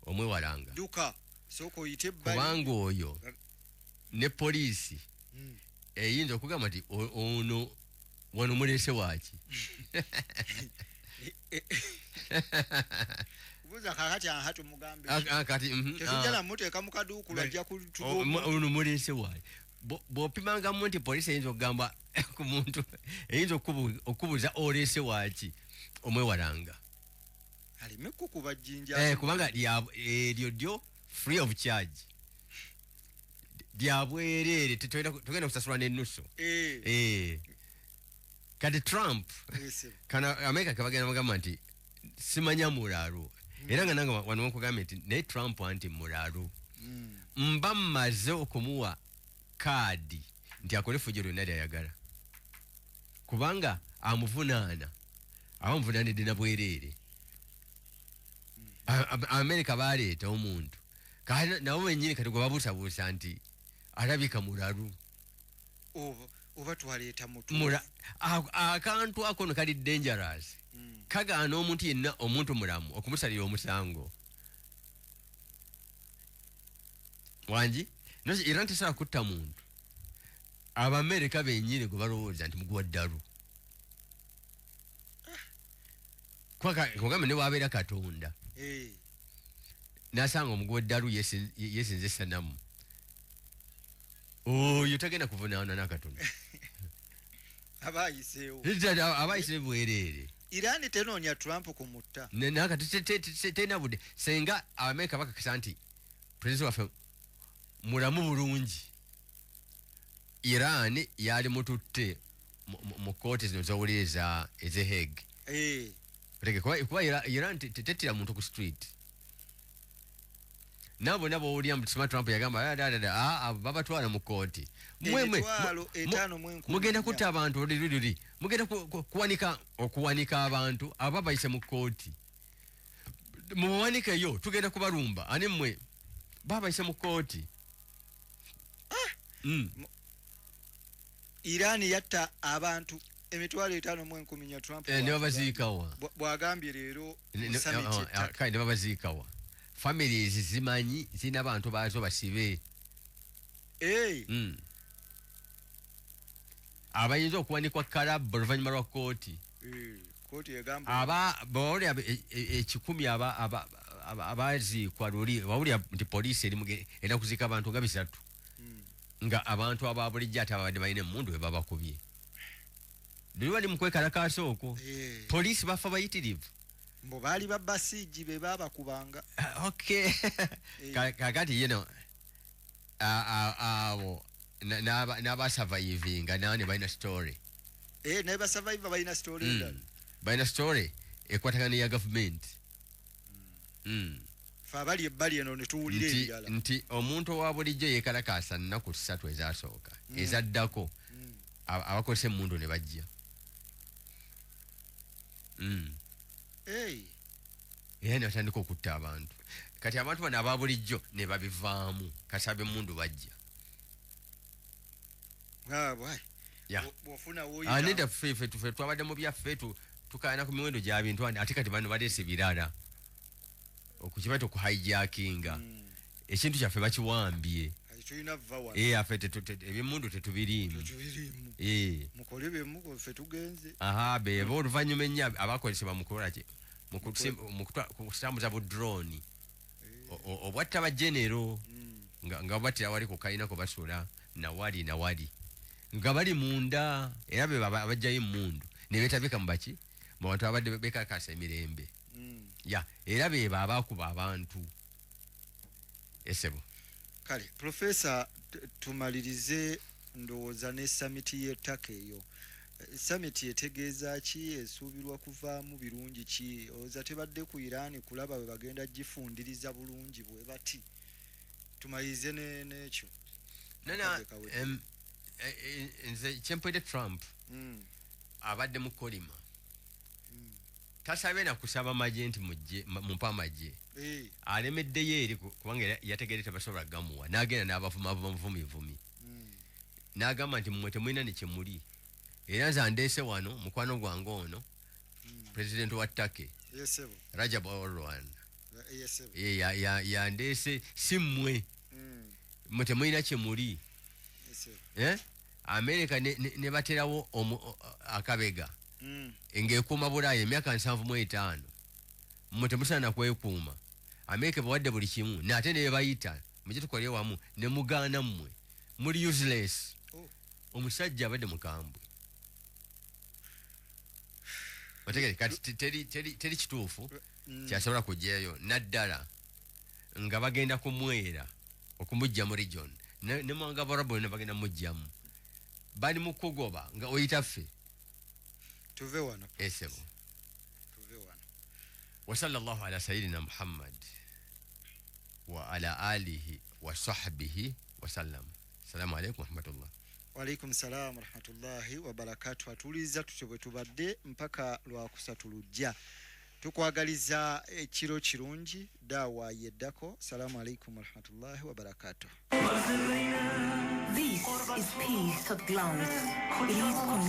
omwewalanga duka sooka oyite ebbali kubanga oyo ne poliisi eyinza okugamba nti ono wano mulese waaki buza kakati aha tumugambe kati tujala muteeka mu kaduuku lajja ono mulese waaki bw'opimangamu nti poliisi eyinza okugamba ku muntu eyinza okubuuza olese waaki omwewalanga aleme kukuba jjinja kubanga eryo ddyo free of charge byabwerere tugenda kusasula n'ennusu kati Trump kana America kabagenda bagamba nti simanya mulalu era nga nanga wano nkugambye nti ne Trump anti mulalu mba mmaze okumuwa kaadi nti akole fujjo lyonna lyayagala kubanga amuvunaana abamuvunaanidde na bwereere America baleeta omuntu nabo bennyini kati gwe babuusabuusa nti alabika mulalu oba twaleeta akantu akono kali dangerous kagaana omuntu yenna omuntu mulamu okumusalira omusango wangi nosi Iran tesobola kutta muntu Abamerika bennyini gwe balowooza nti muguwa ddalu kugambe ne bwabeera Katonda nasanga omuguwa ddalu yesinze sanamu oyo tagenda kuvunaana n'Akatonda abayise bwereere Iran tenoonya Trump kumutta nakati tena budde senga Abamerika bakakasa nti president waffe mulamu bulungi Iran yali mututte mu kooti zino z'owuliriza eze Hague kuba Iran tettira muntu ku street nabo owulira mu Trump yagamba babatwala mu kooti mugenda kutta abantu luli mugenda okuwanika abantu aba bayise mu kooti muwanikeyo tugenda kubalumba ani mmwe babayise mu kooti Iran yatta abantu emitwalo 5,10 Trump ne babaziikawa bwagambye leero ne babaziikawa families zimanyi zina abantu baazo basibe abayinza okuwanikwa kalabu oluvannyuma lwa kooti bawulira 10 abaziikwa luli bawulira nti poliisi erina kuziika abantu nga 3 nga abantu ababulijjo ate ababadde balina emmundu we babakubye luli bali mu kwekalakaasa okwo poliisi bafa bayitirivu mbo baali babasiigi be babakubanga okay kakati abo n'abasavayivinga nane balina story naye basavayiva balina story endala balina story ekwatagana ya gavumenti fe abali ebbali eno ne tuwulira ebirala nti omuntu owa bulijjo yeekalakaasa nnaku 3 ezasooka ezaddako abakozesa emmundu ne bajja era ne batandika okutta abantu kati abantu bano aba bulijjo ne babivaamu kasaba emmundu bajja aneda ffe twabadde mu byaffe tukaana ku miwendo gya bintu ate kati bano baleese birala okukibaita okuhijackinga ekintu kyaffe bakiwambye affe ebyemmundu tetubiriimu beba oluvannyuma ennyo abakozesebwa mu kukolaki mu kutambuza budroni obwatta bajenero nga babattira wali ku kalina kwe basula nawali nga bali munda era be abajjayo emmundu ne beetabika mu baki mu bantu abadde bekakasa emirembe era beba abakuba abantu esebo kale Professor tumalirize ndowooza ne samiti y'ettaka eyo samiti etegeeza ki esuubirwa kuvaamu birungi ki oza tebadde ku Iran kulaba bwe bagenda gifundiriza bulungi bwe bati tumalirize n'ekyo nze kyempwedde Trump abadde mu kolima tasabe na kusaba magye nti mumpa amagye alemeddeyo eri kubanga yategere tebasobola gamuwa n'agenda n'abavuma bamuvumivumi n'agamba nti mmwe temulina ne kyemuli era nze andeese wano mukwano gwange ono pulezidenti wa Turkey Rajab Erdogan yandeese si mmwe mmwe temulina kyemuli America ne baterawo akabega ng'ekuuma Bulaaya emyaka 75 mmwe temusaana kwekuuma America bawadde buli kimu nate ne bayita mujye tukole wamu ne mugaana mmwe muli useless omusajja abadde mukambwe otegere kati teri kituufu kyasobola kujjayo naddala nga bagenda kumwera okumujja mu region ne mwanga barabo ne bagenda mujjamu bali mukugoba nga oyitaffe tuve wano esebo tuve wano wa sallallahu ala sayyidina Muhammad wa ala alihi wa sahbihi wa sallam. Assalamu alaykum wa rahmatullah. Wa alaykum salam wa rahmatullahi wa barakatuh. Atuliza tutebwe tubadde mpaka lwa kusatu lujja. Tukwagaliza ekiro kirungi dawa yeddako. Assalamu alaykum wa rahmatullahi wa barakatuh. This is peace at glance. It is